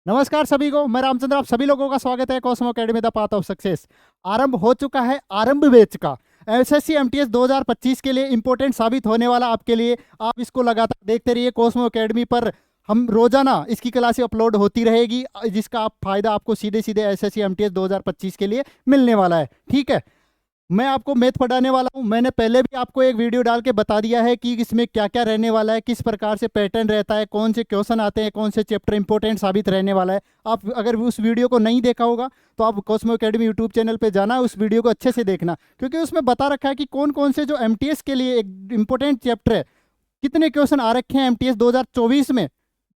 नमस्कार सभी को, मैं रामचंद्र। आप सभी लोगों का स्वागत है Cosmo academy the path of success. आरंभ हो चुका है आरंभ बैच का। एसएससी एमटीएस 2025 के लिए इंपॉर्टेंट साबित होने वाला आपके लिए। आप इसको लगातार देखते रहिए कॉस्मो अकेडमी पर। हम रोजाना इसकी क्लासें अपलोड होती रहेगी, जिसका आप फायदा आपको सीधे सीधे एसएससी एमटीएस 2025 के लिए मिलने वाला है। ठीक है, मैं आपको मैथ पढ़ाने वाला हूँ। मैंने पहले भी आपको एक वीडियो डाल के बता दिया है कि इसमें क्या क्या रहने वाला है, किस प्रकार से पैटर्न रहता है, कौन से क्वेश्चन आते हैं, कौन से चैप्टर इंपॉर्टेंट साबित रहने वाला है। आप अगर उस वीडियो को नहीं देखा होगा तो आप कॉस्मो अकेडमी यूट्यूब चैनल पे जाना, उस वीडियो को अच्छे से देखना, क्योंकि उसमें बता रखा है कि कौन कौन से जो एमटीएस के लिए एक इंपॉर्टेंट चैप्टर है, कितने क्वेश्चन आ रखे हैं एमटीएस 2024 में।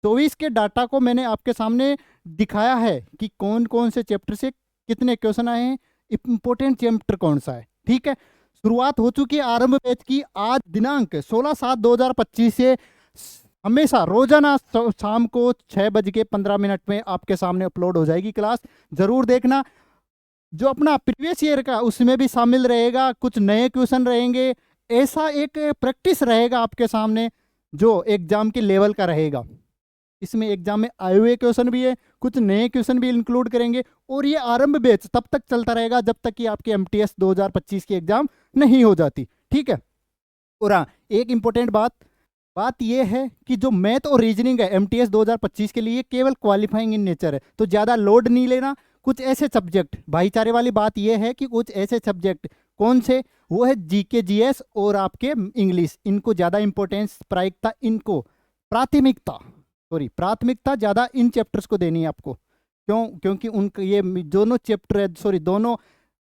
24 के डाटा को मैंने आपके सामने दिखाया है कि कौन कौन से चैप्टर से कितने क्वेश्चन आए हैं, इंपॉर्टेंट चैप्टर कौन सा है। ठीक है, शुरुआत हो चुकी है आरंभ बैच की। आज दिनांक 16/7/2025 से हमेशा रोजाना शाम को 6:15 में आपके सामने अपलोड हो जाएगी क्लास। जरूर देखना। जो अपना प्रीवियस ईयर का उसमें भी शामिल रहेगा, कुछ नए क्वेश्चन रहेंगे, ऐसा एक प्रैक्टिस रहेगा आपके सामने जो एग्जाम के लेवल का रहेगा। इसमें एग्जाम में आए हुए क्वेश्चन भी है, कुछ नए क्वेश्चन भी इंक्लूड करेंगे। और ये आरंभ बैच तब तक चलता रहेगा जब तक कि आपकी एमटीएस 2025 की एग्जाम नहीं हो जाती। ठीक है। और हाँ, एक इंपॉर्टेंट बात यह है कि जो मैथ और रीजनिंग है एमटीएस 2025 के लिए केवल क्वालिफाइंग इन नेचर है, तो ज़्यादा लोड नहीं लेना। कुछ ऐसे सब्जेक्ट, भाईचारे वाली बात यह है कि कुछ ऐसे सब्जेक्ट कौन से, वो है जीके जीएस और आपके इंग्लिश, इनको ज़्यादा इंपॉर्टेंस प्राथमिकता ज़्यादा इन चैप्टर्स को देनी है आपको। क्योंकि उनके ये दोनों चैप्टर है, दोनों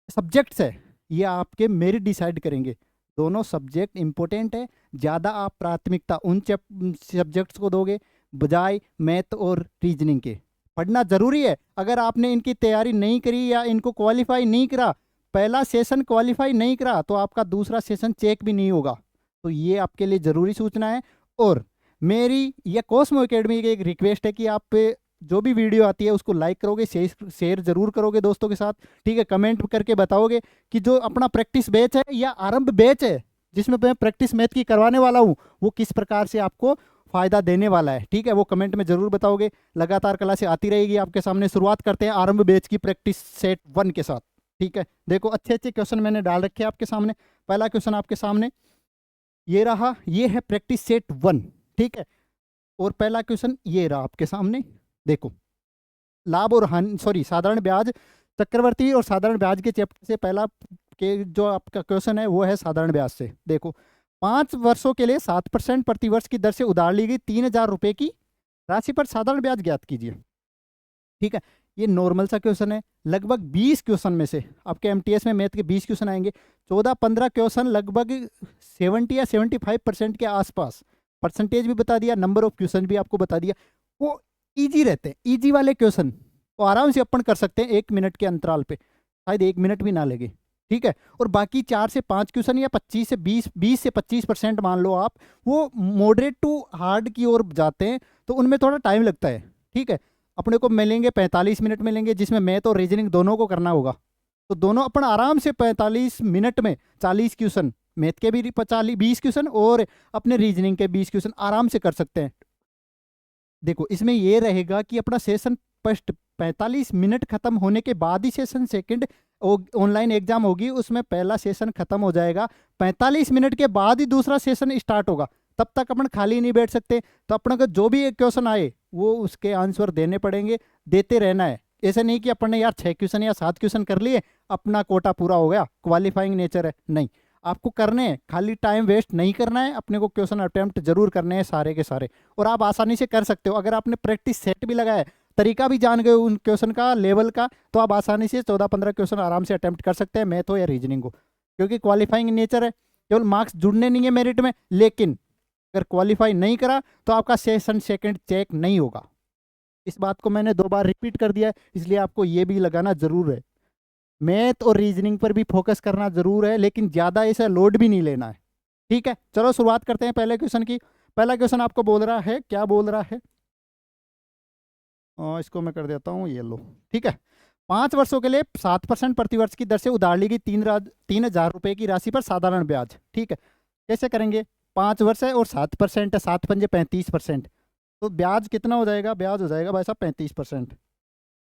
सब्जेक्ट्स है, ये आपके मेरिट डिसाइड करेंगे। दोनों सब्जेक्ट इंपॉर्टेंट है, ज़्यादा आप प्राथमिकता उन सब्जेक्ट्स को दोगे बजाय मैथ और रीजनिंग के। पढ़ना जरूरी है। अगर आपने इनकी तैयारी नहीं करी या इनको क्वालिफाई नहीं करा, पहला सेशन क्वालिफाई नहीं करा, तो आपका दूसरा सेशन चेक भी नहीं होगा। तो ये आपके लिए ज़रूरी सूचना है। और मेरी या कॉस्मो अकेडमी की एक रिक्वेस्ट है कि आप जो भी वीडियो आती है उसको लाइक करोगे, शेयर जरूर करोगे दोस्तों के साथ। ठीक है, कमेंट करके बताओगे कि जो अपना प्रैक्टिस बैच है या आरंभ बैच है जिसमें मैं प्रैक्टिस मैथ की करवाने वाला हूँ, वो किस प्रकार से आपको फायदा देने वाला है। ठीक है, वो कमेंट में जरूर बताओगे। लगातार क्लासें आती रहेगी आपके सामने। शुरुआत करते हैं आरंभ बैच की प्रैक्टिस सेट 1 के साथ। ठीक है, देखो अच्छे अच्छे क्वेश्चन मैंने डाल रखे हैं आपके सामने। पहला क्वेश्चन आपके सामने ये रहा, ये है प्रैक्टिस सेट 1। ठीक है, और पहला क्वेश्चन ये रहा आपके सामने। देखो, लाभ और हानि, साधारण ब्याज, चक्रवर्ती और साधारण ब्याज के चैप्टर से पहला के जो आपका क्वेश्चन है वो है साधारण ब्याज से। देखो, 5 वर्षों के लिए 7% प्रतिवर्ष की दर से उधार ली गई 3,000 रुपए की राशि पर साधारण ब्याज ज्ञात कीजिए। ठीक है, ये नॉर्मल सा क्वेश्चन है। लगभग 20 क्वेश्चन में से आपके एमटीएस में मैथ के 20 क्वेश्चन आएंगे। 14-15 क्वेश्चन लगभग 70 या 75% के आसपास। परसेंटेज भी बता दिया, नंबर ऑफ क्वेश्चन भी आपको बता दिया। वो इजी रहते हैं, इजी वाले क्वेश्चन तो आराम से अपन कर सकते हैं 1 मिनट के अंतराल पे, शायद 1 मिनट भी ना लगे। ठीक है, और बाकी 4 से 5 क्वेश्चन या 25 से 20 से 25% मान लो आप, वो मॉडरेट टू हार्ड की ओर जाते हैं, तो उनमें थोड़ा टाइम लगता है। ठीक है, अपने को मिलेंगे 45 मिनट मिलेंगे, जिसमें मैथ और रीजनिंग दोनों को करना होगा। तो दोनों अपन आराम से 45 मिनट में 40 क्वेश्चन, मैथ के भी 20 क्वेश्चन और अपने रीजनिंग के 20 क्वेश्चन आराम से कर सकते हैं। देखो, इसमें ये रहेगा कि अपना सेशन फर्स्ट 45 मिनट खत्म होने के बाद ही सेशन सेकंड ऑनलाइन एग्जाम होगी, उसमें पहला सेशन खत्म हो जाएगा, 45 मिनट के बाद ही दूसरा सेशन स्टार्ट होगा। तब तक अपन खाली नहीं बैठ सकते। तो अपने को जो भी एक क्वेश्चन आए वो उसके आंसर देने पड़ेंगे, देते रहना है। ऐसे नहीं कि अपन ने यार 6 क्वेश्चन या 7 क्वेश्चन कर लिए, अपना कोटा पूरा हो गया, क्वालिफाइंग नेचर है, नहीं। आपको करने हैं, खाली टाइम वेस्ट नहीं करना है, अपने को क्वेश्चन अटेम्प्ट जरूर करने हैं सारे के सारे। और आप आसानी से कर सकते हो अगर आपने प्रैक्टिस सेट भी लगाया है, तरीका भी जान गए उन क्वेश्चन का, लेवल का, तो आप आसानी से 14-15 क्वेश्चन आराम से अटेम्प्ट कर सकते हैं, मैथ हो या रीजनिंग हो। क्योंकि क्वालिफाइंग नेचर है, केवल मार्क्स जुड़ने नहीं है मेरिट में, लेकिन अगर क्वालिफाई नहीं करा तो आपका सेशन सेकंड चेक नहीं होगा। इस बात को मैंने 2 बार रिपीट कर दिया है, इसलिए आपको ये भी लगाना जरूर है। मैथ और रीजनिंग पर भी फोकस करना जरूर है, लेकिन ज़्यादा ऐसा लोड भी नहीं लेना है। ठीक है, चलो शुरुआत करते हैं पहले क्वेश्चन की। पहला क्वेश्चन आपको बोल रहा है, क्या बोल रहा है, इसको मैं कर देता हूँ ये लो। ठीक है, 5 वर्षों के लिए 7% प्रतिवर्ष की दर से उधार ली गई 3,000 रुपए की राशि पर साधारण ब्याज। ठीक है, कैसे करेंगे, 5 वर्ष है और 7% है, 7 पंजे 35%। तो ब्याज कितना हो जाएगा, ब्याज हो जाएगा भाई साहब 35%।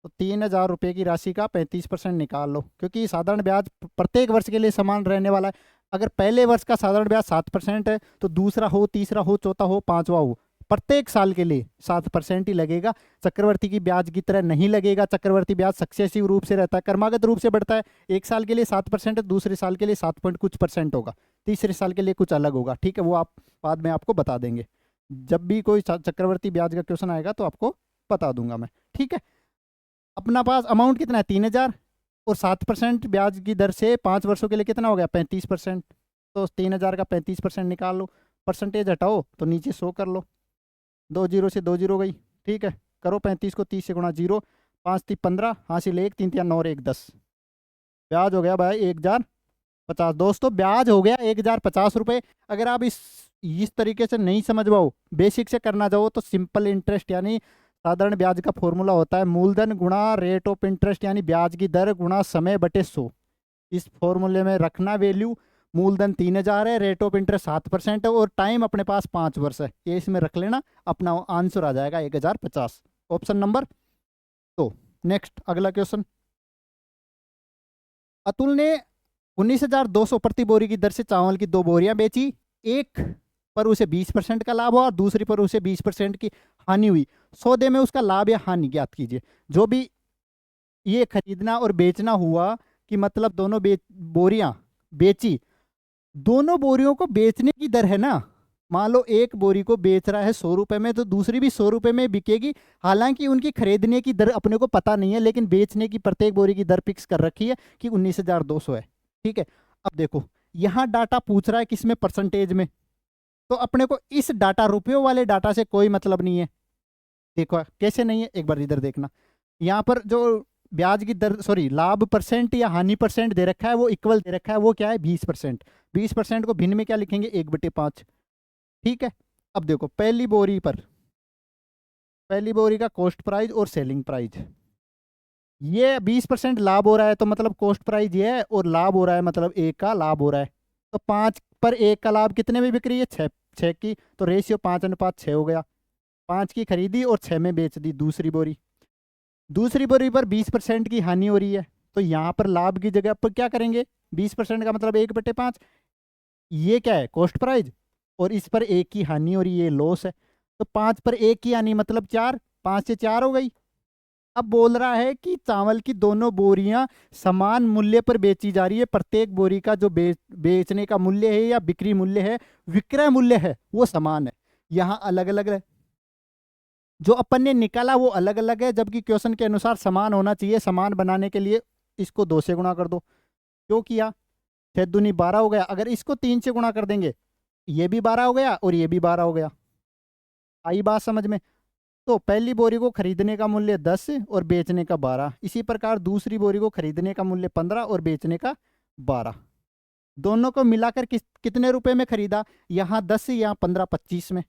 तो 3,000 रुपये की राशि का 35% निकाल लो, क्योंकि साधारण ब्याज प्रत्येक वर्ष के लिए समान रहने वाला है। अगर पहले वर्ष का साधारण ब्याज 7% है, तो दूसरा हो, तीसरा हो, चौथा हो, पांचवा हो, प्रत्येक साल के लिए 7% ही लगेगा। चक्रवर्ती की ब्याज की तरह नहीं लगेगा। चक्रवर्ती ब्याज सक्सेसिव रूप से रहता है, क्रमागत रूप से बढ़ता है। एक साल के लिए 7% है, दूसरे साल के लिए 7 पॉइंट कुछ परसेंट होगा, तीसरे साल के लिए कुछ अलग होगा। ठीक है, वो आप बाद में आपको बता देंगे। जब भी कोई चक्रवर्ती ब्याज का क्वेश्चन आएगा तो आपको बता दूंगा मैं। ठीक है, अपना पास अमाउंट कितना है 3,000, और 7% ब्याज की दर से 5 वर्षों के लिए कितना हो गया 35%। तो 3,000 का 35% निकाल लो, परसेंटेज हटाओ तो नीचे 100 कर लो, 2 जीरो से 2 जीरो गई। ठीक है, करो 35 को 30 से गुणा, 0 5 3 15, हासिल 1 3 3 9 और 1 10, ब्याज हो गया भाई 1,050। दोस्तों ब्याज हो गया 1,050 रुपये। अगर आप इस तरीके से नहीं समझ पाओ, बेसिक से करना चाहो, तो सिंपल इंटरेस्ट यानी साधारण ब्याज का फॉर्मूला होता है मूलधन गुणा रेट ऑफ इंटरेस्ट यानी ब्याज की दर गुणा समय बटे 100। इस फॉर्मूले में रखना वैल्यू, मूलधन 3,000 है, रेट ऑफ इंटरेस्ट 7% है, और टाइम अपने पास 5 वर्ष है। ये इसमें रख लेना, अपना आंसर आ जाएगा 1,050, ऑप्शन नंबर 2। नेक्स्ट अगला क्वेश्चन। अतुल ने 19,200 प्रति बोरी की दर से चावल की 2 बोरियां बेची। एक पर उसे 20% का लाभ हुआ और दूसरी पर उसे 20% की हानि हुई। सौदे में उसका लाभ या हानि ज्ञात कीजिए। जो भी ये खरीदना और बेचना हुआ कि मतलब दोनों बोरियां बेची, दोनों बोरियों को बेचने की दर है ना, मान लो एक बोरी को बेच रहा है 100 रुपए में, तो दूसरी भी 100 रुपए में बिकेगी। हालांकि उनकी खरीदने की दर अपने को पता नहीं है, लेकिन बेचने की प्रत्येक बोरी की दर फिक्स कर रखी है कि 19,200 है। ठीक है, अब देखो यहाँ डाटा पूछ रहा है किसमें, परसेंटेज में। तो अपने को इस डाटा, रुपयों वाले डाटा से कोई मतलब नहीं है। देखो कैसे नहीं है, एक बार इधर देखना। यहाँ पर जो ब्याज की दर, सॉरी लाभ परसेंट या हानि परसेंट दे रखा है, वो इक्वल दे रखा है, वो क्या है 20%। 20% को भिन्न में क्या लिखेंगे, 1/5। ठीक है, अब देखो पहली बोरी का कॉस्ट प्राइस और सेलिंग प्राइस, ये 20% लाभ हो रहा है, तो मतलब कॉस्ट प्राइस ये है, और लाभ हो रहा है मतलब 1 का लाभ हो रहा है। तो 5 पर 1 का लाभ कितने में बिक रही है, 6 की, तो रेशियो 5:6 हो गया। 5 की खरीदी और 6 में बेच दी दूसरी बोरी। दूसरी बोरी पर 20% की हानि हो रही है, तो यहाँ पर लाभ की जगह पर क्या करेंगे, 20% का मतलब 1/5। ये क्या है कॉस्ट प्राइस, और इस पर 1 की हानि हो रही है, ये लॉस है। तो 5 पर 1 की हानि मतलब 4, 5 से 4 हो गई। अब बोल रहा है कि चावल की दोनों बोरियां समान मूल्य पर बेची जा रही है। प्रत्येक बोरी का जो बेचने का मूल्य है या बिक्री मूल्य है, विक्रय मूल्य है, वो समान है। यहाँ अलग अलग है, जो अपन ने निकाला वो अलग अलग है, जबकि क्वेश्चन के अनुसार समान होना चाहिए। समान बनाने के लिए इसको 2 से गुणा कर दो। क्यों किया, 6 दूनी 12 हो गया। अगर इसको 3 से गुणा कर देंगे, ये भी 12 हो गया और ये भी 12 हो गया। आई बात समझ में। तो पहली बोरी को खरीदने का मूल्य 10 और बेचने का 12। इसी प्रकार दूसरी बोरी को खरीदने का मूल्य 15 और बेचने का 12। दोनों को मिलाकर कितने रुपए में खरीदा, यहाँ 10, यहाँ 15, 25 में।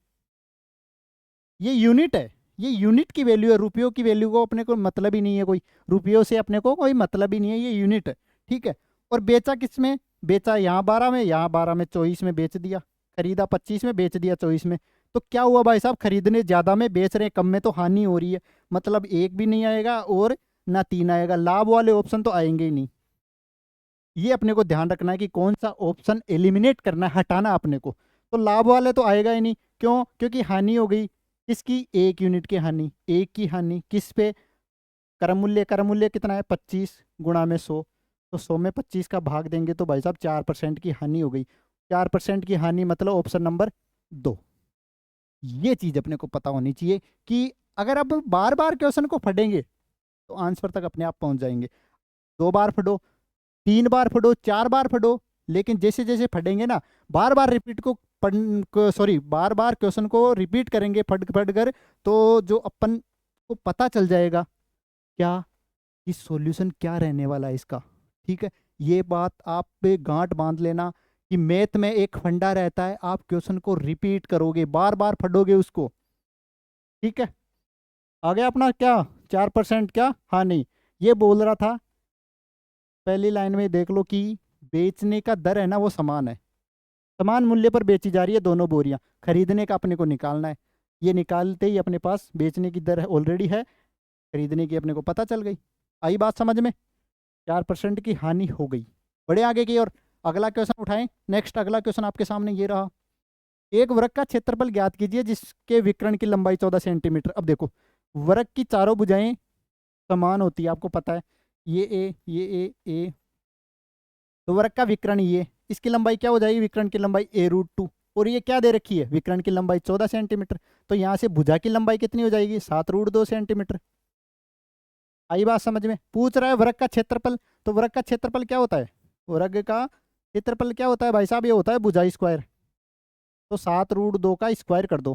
ये यूनिट है, ये यूनिट की वैल्यू है। रुपयों की वैल्यू को अपने को मतलब ही नहीं है, कोई रुपयों से अपने को कोई मतलब ही नहीं है, ये यूनिट है। ठीक है, और बेचा किस में, बेचा यहाँ 12 में, यहाँ 12 में, 24 में बेच दिया। खरीदा 25 में, बेच दिया 24 में। तो क्या हुआ भाई साहब, खरीदने ज्यादा में, बेच रहे कम में, तो हानि हो रही है। मतलब 1 भी नहीं आएगा और ना 3 आएगा, लाभ वाले ऑप्शन तो आएंगे ही नहीं। ये अपने को ध्यान रखना है कि कौन सा ऑप्शन एलिमिनेट करना है, हटाना अपने को। तो लाभ वाले तो आएगा ही नहीं, क्यों, क्योंकि हानि हो गई किसकी, 1 यूनिट की हानि। 1 की हानि किस पे, क्रम मूल्य कितना है 25 गुणा में 100। तो 100 में 25 का भाग देंगे तो भाई साहब 4% की हानि हो गई। 4% की हानि मतलब ऑप्शन नंबर 2। ये चीज अपने को पता होनी चाहिए कि अगर आप बार बार क्वेश्चन को पढ़ेंगे तो आंसर तक अपने आप पहुंच जाएंगे। 2 बार पढ़ो, 3 बार पढ़ो, 4 बार पढ़ो, लेकिन जैसे जैसे पढ़ेंगे ना, बार बार रिपीट को बार बार क्वेश्चन को रिपीट करेंगे पढ़ पढ़ कर, तो जो अपन को पता चल जाएगा क्या, कि सॉल्यूशन क्या रहने वाला है इसका। ठीक है, ये बात आप पे गांठ बांध लेना कि मैथ में एक फंडा रहता है, आप क्वेश्चन को रिपीट करोगे, बार बार पढ़ोगे उसको। ठीक है, आगे अपना क्या 4% क्या, हाँ नहीं, ये बोल रहा था पहली लाइन में, देख लो कि बेचने का दर है ना वो समान है, समान मूल्य पर बेची जा रही है दोनों बोरियां, खरीदने का अपने को निकालना है। ये निकालते ही अपने पास बेचने की दर ऑलरेडी है, खरीदने की अपने को पता चल गई। आई बात समझ में? 4% की हानि हो गई। बड़े आगे की और अगला क्वेश्चन उठाएं। नेक्स्ट अगला क्वेश्चन आपके सामने ये रहा। एक वृत्त का क्षेत्रफल ज्ञात कीजिए जिसके विकर्ण की लंबाई 14 सेंटीमीटर। अब देखो, वृत्त की चारों भुजाएं समान होती है, आपको पता है, ये ए, ये ए, तो वृत्त का विकर्ण ये, इसकी लंबाई क्या हो जाएगी? विकर्ण की लंबाई a√2, और ये क्या दे रखी है? विकर्ण की लंबाई 14 सेंटीमीटर। तो यहाँ से भुजा की लंबाई कितनी हो जाएगी? 7√2 सेंटीमीटर। आई बात समझ में? पूछ रहा है वृत्त का क्षेत्रफल, तो वृत्त का क्षेत्रफल क्या होता है? वृत्त का क्षेत्रफल क्या होता है भाई साहब? ये होता है भुजा स्क्वायर। तो 7√2 का स्क्वायर कर दो,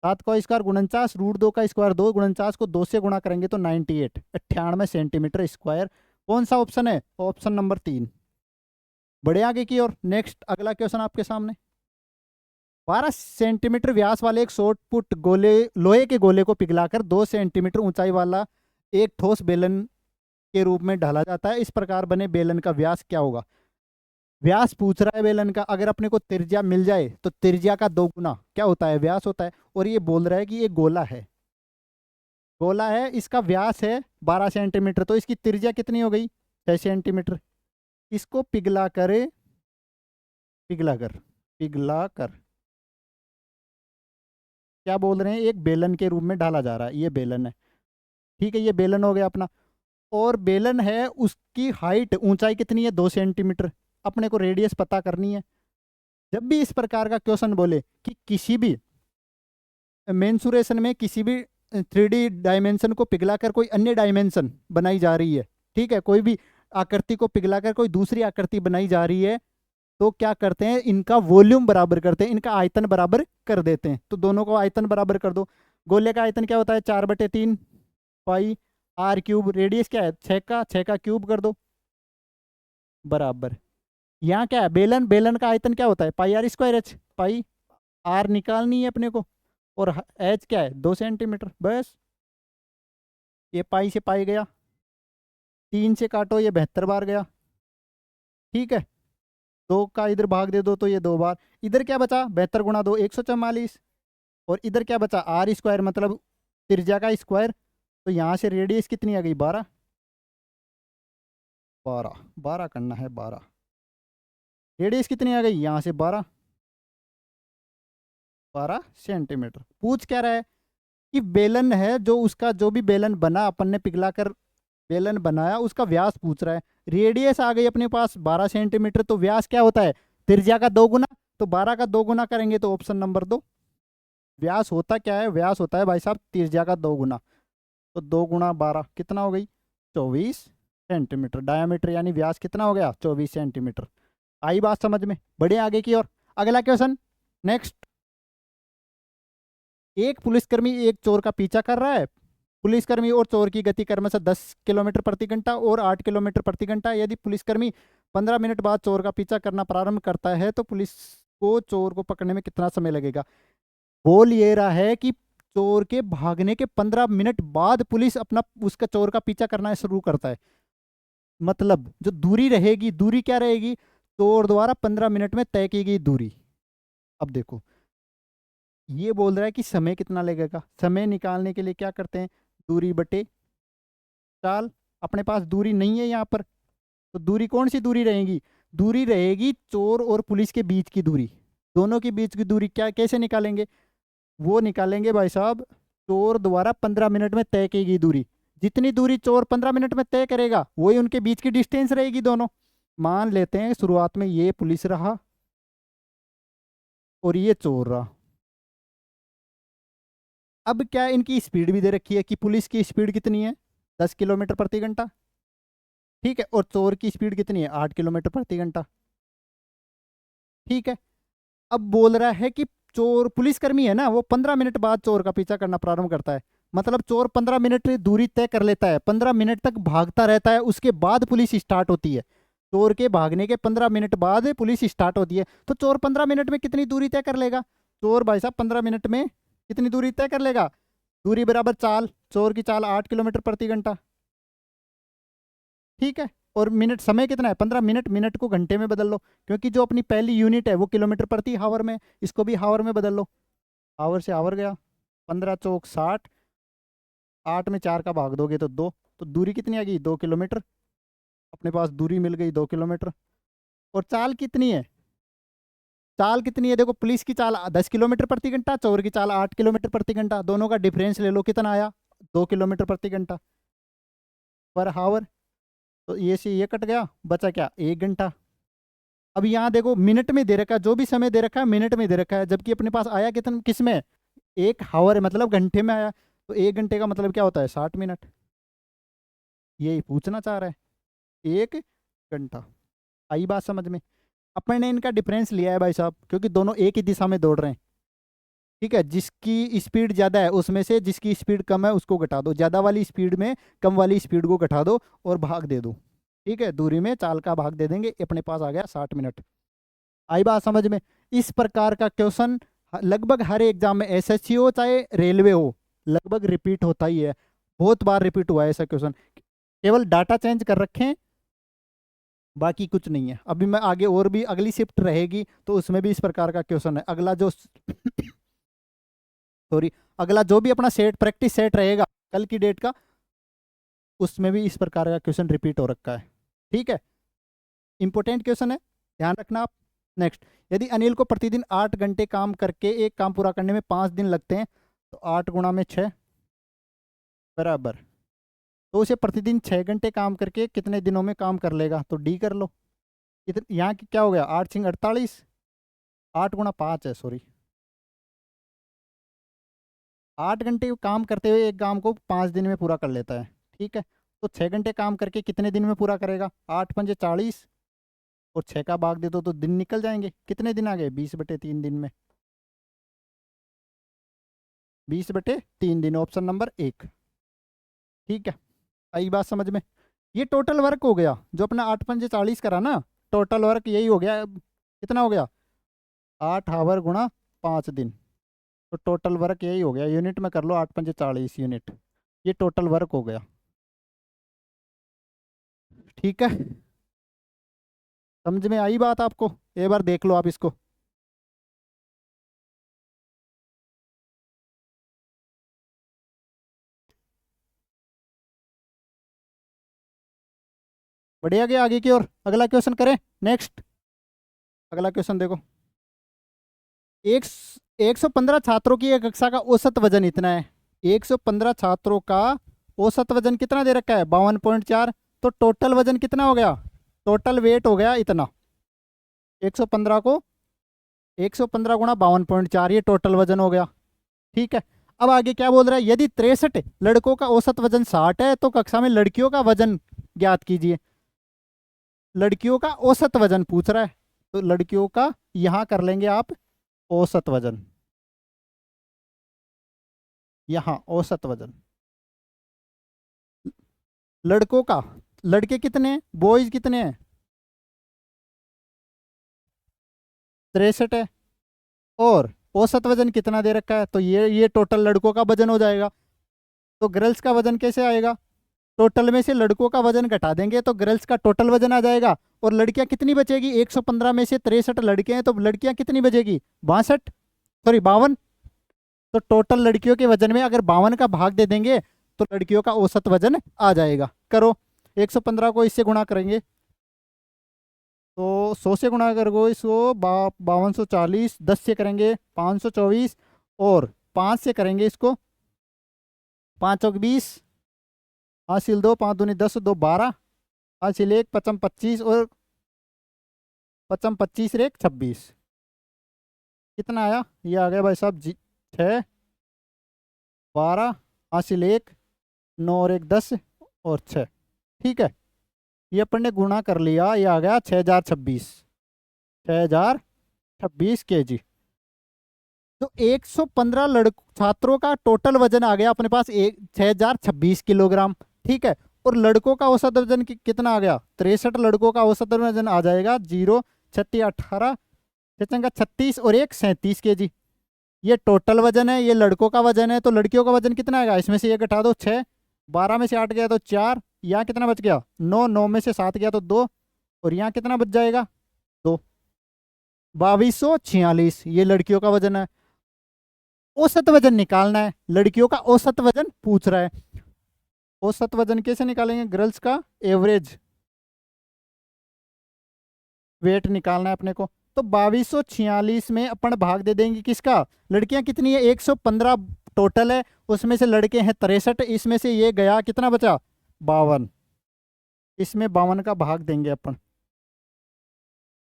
7 का स्क्वायर 49, √2 का स्क्वायर 2, 49 को 2 से गुणा करेंगे तो 98, 98 सेंटीमीटर स्क्वायर। कौन सा ऑप्शन है? Option number 3। बड़े आगे की और नेक्स्ट अगला क्वेश्चन आपके सामने। 12 सेंटीमीटर व्यास वाले एक शॉर्ट पुट गोले, लोहे के गोले को पिघलाकर 2 सेंटीमीटर ऊंचाई वाला एक ठोस बेलन के रूप में ढाला जाता है। इस प्रकार बने बेलन का व्यास क्या होगा? व्यास पूछ रहा है बेलन का। अगर अपने को त्रिज्या मिल जाए तो त्रिज्या का 2 गुना क्या होता है? व्यास होता है। और ये बोल रहा है कि ये गोला है, गोला है, इसका व्यास है 12 सेंटीमीटर, तो इसकी त्रिज्या कितनी हो गई? 6 सेंटीमीटर। इसको पिघला कर, पिघला कर, पिघला कर क्या बोल रहे हैं? एक बेलन के रूप में ढाला जा रहा है। ये बेलन है, ठीक है, ये बेलन हो गया अपना। और बेलन है, उसकी हाइट, ऊंचाई कितनी है? 2 सेंटीमीटर। अपने को रेडियस पता करनी है। जब भी इस प्रकार का क्वेश्चन बोले कि किसी भी मेंसुरेशन में किसी भी 3D डायमेंशन को पिघलाकर कोई अन्य डायमेंशन बनाई जा रही है, ठीक है, कोई भी आकृति को पिघलाकर कोई दूसरी आकृति बनाई जा रही है, तो क्या करते हैं? इनका वॉल्यूम बराबर करते हैं, इनका आयतन बराबर कर देते हैं। तो दोनों को आयतन बराबर कर दो। गोले का आयतन क्या होता है? 4/3 पाई आर क्यूब। रेडियस क्या है? 6 का क्यूब कर दो बराबर। यहाँ क्या है? बेलन, बेलन का आयतन क्या होता है? Pi r square h. Pi r निकालनी है अपने को, और एच क्या है? 2 सेंटीमीटर। बस ये पाई से पाई गया, 3 से काटो, ये 72 बार गया, ठीक है। 2 का इधर भाग दे दो तो ये 2 बार। इधर क्या बचा? 72 गुणा 2 144। और इधर क्या बचा? आर स्क्वायर, मतलब त्रिज्या का स्क्वायर। तो यहाँ से रेडियस कितनी आ गई? 12, 12, 12 करना है, 12। रेडियस कितनी आ गई? यहाँ से 12, 12 सेंटीमीटर। पूछ क्या रहा है कि बेलन है, जो उसका जो भी बेलन बना, अपन ने पिघला कर बेलन बनाया, उसका व्यास पूछ रहा है। रेडियस आ गई अपने पास 12 सेंटीमीटर, तो व्यास क्या होता है? त्रिज्या का 2 गुना। तो 12 का 2 गुना करेंगे तो ऑप्शन नंबर 2। व्यास होता क्या है? व्यास होता है भाई साहब त्रिज्या का 2 गुना। तो 2 गुणा 12 कितना हो गई? 24 सेंटीमीटर। डायामीटर यानी व्यास कितना हो गया? 24 सेंटीमीटर। आई बात समझ में? बढ़े आगे की ओर। अगला क्वेश्चन नेक्स्ट। एक पुलिसकर्मी एक चोर का पीछा कर रहा है। पुलिसकर्मी और चोर की गति क्रमशः 10 किलोमीटर प्रति घंटा और 8 किलोमीटर प्रति घंटा। यदि पुलिसकर्मी 15 मिनट बाद चोर का पीछा करना प्रारंभ करता है तो पुलिस को चोर को पकड़ने में कितना समय लगेगा? बोल ये रहा है कि चोर के भागने के 15 मिनट बाद पुलिस अपना उसका चोर का पीछा करना शुरू करता है। मतलब जो दूरी रहेगी, दूरी क्या रहेगी? चोर द्वारा 15 मिनट में तय की गई दूरी। अब देखो, ये बोल रहा है कि समय कितना लगेगा। समय निकालने के लिए क्या करते हैं? दूरी बटे चाल। अपने पास दूरी नहीं है यहाँ पर, तो दूरी कौन सी दूरी रहेगी? दूरी रहेगी चोर और पुलिस के बीच की दूरी। दोनों के बीच की दूरी क्या, कैसे निकालेंगे? वो निकालेंगे भाई साहब चोर द्वारा 15 मिनट में तय की गई दूरी। जितनी दूरी चोर 15 मिनट में तय करेगा वही उनके बीच की डिस्टेंस रहेगी दोनों। मान लेते हैं शुरुआत में ये पुलिस रहा और ये चोर रहा। अब क्या इनकी स्पीड भी दे रखी है कि पुलिस की स्पीड कितनी है? 10 किलोमीटर प्रति घंटा, ठीक है, और चोर की स्पीड कितनी है? 8 किलोमीटर प्रति घंटा, ठीक है। अब बोल रहा है कि चोर, पुलिसकर्मी है ना, वो 15 मिनट बाद चोर का पीछा करना प्रारंभ करता है। मतलब चोर 15 मिनट दूरी तय कर लेता है, 15 मिनट तक भागता रहता है, उसके बाद पुलिस स्टार्ट होती है। चोर के भागने के 15 मिनट बाद पुलिस स्टार्ट होती है। तो चोर 15 मिनट में कितनी दूरी तय कर लेगा? चोर भाई साहब 15 मिनट में कितनी दूरी तय कर लेगा? दूरी बराबर चाल, चोर की चाल 8 किलोमीटर प्रति घंटा, ठीक है। और मिनट, समय कितना है? 15 मिनट। मिनट को घंटे में बदल लो, क्योंकि जो अपनी पहली यूनिट है वो किलोमीटर प्रति हावर में, इसको भी हावर में बदल लो। आवर से आवर गया, 15 चौक 60, 8 में 4 का भाग दोगे तो 2, तो दूरी कितनी आ गई 2 किलोमीटर। अपने पास दूरी मिल गई 2 किलोमीटर। और चाल कितनी है, चाल कितनी है देखो, पुलिस की चाल 10 किलोमीटर प्रति घंटा, चोर की चाल 8 किलोमीटर प्रति घंटा, दोनों का डिफरेंस ले लो कितना आया 2 किलोमीटर प्रति घंटा पर हावर। तो ये से ये कट गया, बचा क्या 1 घंटा। अब यहाँ देखो मिनट में दे रखा है, जो भी समय दे रखा है मिनट में दे रखा है, जबकि अपने पास आया कितना किस में, 1 हावर मतलब घंटे में आया। तो 1 घंटे का मतलब क्या होता है 60 मिनट, यही पूछना चाह रहा है 1 घंटा। आई बात समझ में। अपन ने इनका डिफरेंस लिया है भाई साहब, क्योंकि दोनों एक ही दिशा में दौड़ रहे हैं। ठीक है, जिसकी स्पीड ज़्यादा है उसमें से जिसकी स्पीड कम है उसको घटा दो, ज़्यादा वाली स्पीड में कम वाली स्पीड को घटा दो और भाग दे दो। ठीक है, दूरी में चाल का भाग दे देंगे, अपने पास आ गया 60 मिनट। आई बात समझ में। इस प्रकार का क्वेश्चन लगभग हर एग्जाम में, एसएससी हो चाहे रेलवे हो, लगभग रिपीट होता ही है। बहुत बार रिपीट हुआ है ऐसा क्वेश्चन, केवल डाटा चेंज कर रखे हैं, बाकी कुछ नहीं है। अभी मैं आगे और भी अगली शिफ्ट रहेगी तो उसमें भी इस प्रकार का क्वेश्चन है। अगला जो सॉरी, अगला जो भी अपना सेट प्रैक्टिस सेट रहेगा कल की डेट का, उसमें भी इस प्रकार का क्वेश्चन रिपीट हो रखा है। ठीक है, इंपॉर्टेंट क्वेश्चन है, ध्यान रखना आप। नेक्स्ट, यदि अनिल को प्रतिदिन 8 घंटे काम करके एक काम पूरा करने में 5 दिन लगते हैं, तो 8 × 6 बराबर, तो उसे प्रतिदिन 6 घंटे काम करके कितने दिनों में काम कर लेगा, तो डी कर लो। यहाँ की क्या हो गया 8×48, 8 × 5 है सॉरी, 8 घंटे काम करते हुए एक काम को 5 दिन में पूरा कर लेता है। ठीक है, तो 6 घंटे काम करके कितने दिन में पूरा करेगा, 8×5 = 40, और 6 का भाग दे दो तो दिन निकल जाएंगे। कितने दिन आ गए 20/3 दिन में, 20/3 दिन, ऑप्शन नंबर 1। ठीक है, आई बात समझ में। ये टोटल वर्क हो गया जो अपना 8×5 = 40 करा ना, टोटल वर्क यही हो गया। कितना हो गया 8 हावर गुणा 5 दिन, तो टोटल वर्क यही हो गया। यूनिट में कर लो 8×5 = 40 यूनिट, ये टोटल वर्क हो गया। ठीक है, समझ में आई बात आपको, एक बार देख लो आप इसको। बढ़िया गया आगे की ओर। अगला क्वेश्चन करें, नेक्स्ट। अगला क्वेश्चन देखो, एक 115 छात्रों की एक कक्षा का औसत वजन इतना है। 115 छात्रों का औसत वजन कितना दे रखा है 52.4, तो टोटल वजन कितना हो गया, टोटल वेट हो गया इतना। 115 को 115 गुणा 52.4, ये टोटल वजन हो गया। ठीक है, अब आगे क्या बोल रहा है, यदि 63 लड़कों का औसत वजन 60 है तो कक्षा में लड़कियों का वजन ज्ञात कीजिए। लड़कियों का औसत वजन पूछ रहा है, तो लड़कियों का यहां कर लेंगे आप औसत वजन, यहां औसत वजन। लड़कों का, लड़के कितने हैं, बॉयज कितने हैं 63 है, और औसत वजन कितना दे रखा है, तो ये टोटल लड़कों का वजन हो जाएगा। तो गर्ल्स का वजन कैसे आएगा, टोटल में से लड़कों का वजन घटा देंगे तो गर्ल्स का टोटल वजन आ जाएगा। और लड़कियां कितनी बचेगी, 115 में से 63 लड़के हैं तो लड़कियां कितनी बचेगी 62, सॉरी 52। तो टोटल लड़कियों के वजन में अगर 52 का भाग दे देंगे तो लड़कियों का औसत वजन आ जाएगा। करो, 115 को इससे गुणा करेंगे तो 100 से गुणा करोगे इसको 5240, 10 से करेंगे 524, और 5 से करेंगे इसको 5 चौक 20, हासिल 2, 5 दूनी 10, 2 12, हासिल 1, 55 25, और 55 25 रे 26। कितना आया, ये आ गया भाई साहब 6, 12, हासिल 1, 9 और 1 10, और 6। ठीक है, ये अपन ने गुणा कर लिया, ये आ गया 6026, 6026 kg। तो 115 छात्रों का टोटल वजन आ गया अपने पास 6026 किलोग्राम। ठीक है, और लड़कों का औसत वजन कितना आ गया, 63 लड़कों का औसत वजन आ जाएगा 0 36 18 36 और 1 37 kg। ये टोटल वजन है, ये लड़कों का वजन है। तो लड़कियों का वजन कितना आएगा, इसमें से ये घटा दो 6, 12 में से 8 गया तो 4, यहाँ कितना बच गया 9, 9 में से 7 गया तो 2, और यहाँ कितना बच जाएगा 2, 2246, ये लड़कियों का वजन है। औसत वजन निकालना है, लड़कियों का औसत वजन पूछ रहा है। औसत वजन कैसे निकालेंगे? गर्ल्स का एवरेज वेट निकालना है अपने को। तो 2246 में अपन भाग दे देंगे किसका? लड़कियां कितनी है? 115 टोटल है, उसमें से लड़के हैं 63, इसमें से ये गया, कितना बचा? 52। इसमें 52 का भाग देंगे अपन।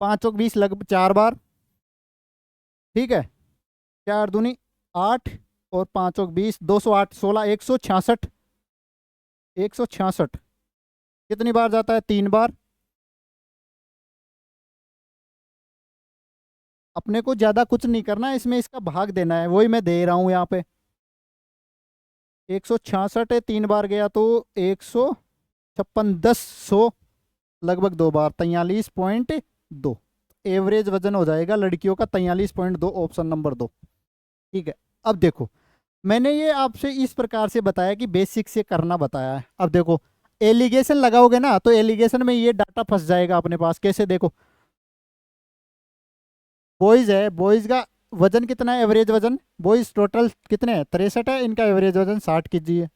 5 और 20 लगभग 4 बार, ठीक है। 4 दूनी 8, और 5 और 20 208, 16, 166। 166 कितनी बार जाता है? 3 बार। अपने को ज्यादा कुछ नहीं करना है इसमें, इसका भाग देना है, वही मैं दे रहा हूं यहाँ पे। 166 है, 3 बार गया तो 156, 10 100 लगभग 2 बार, 43.2। एवरेज वजन हो जाएगा लड़कियों का 43.2, ऑप्शन नंबर 2। ठीक है। अब देखो, मैंने ये आपसे इस प्रकार से बताया कि बेसिक से करना बताया है। अब देखो, एलिगेशन लगाओगे ना तो एलिगेशन में ये डाटा फंस जाएगा अपने पास। कैसे? देखो, बॉयज है, बॉयज का वजन कितना है? एवरेज वजन बॉयज टोटल कितने हैं? 63 है, इनका एवरेज वजन 60 कीजिए।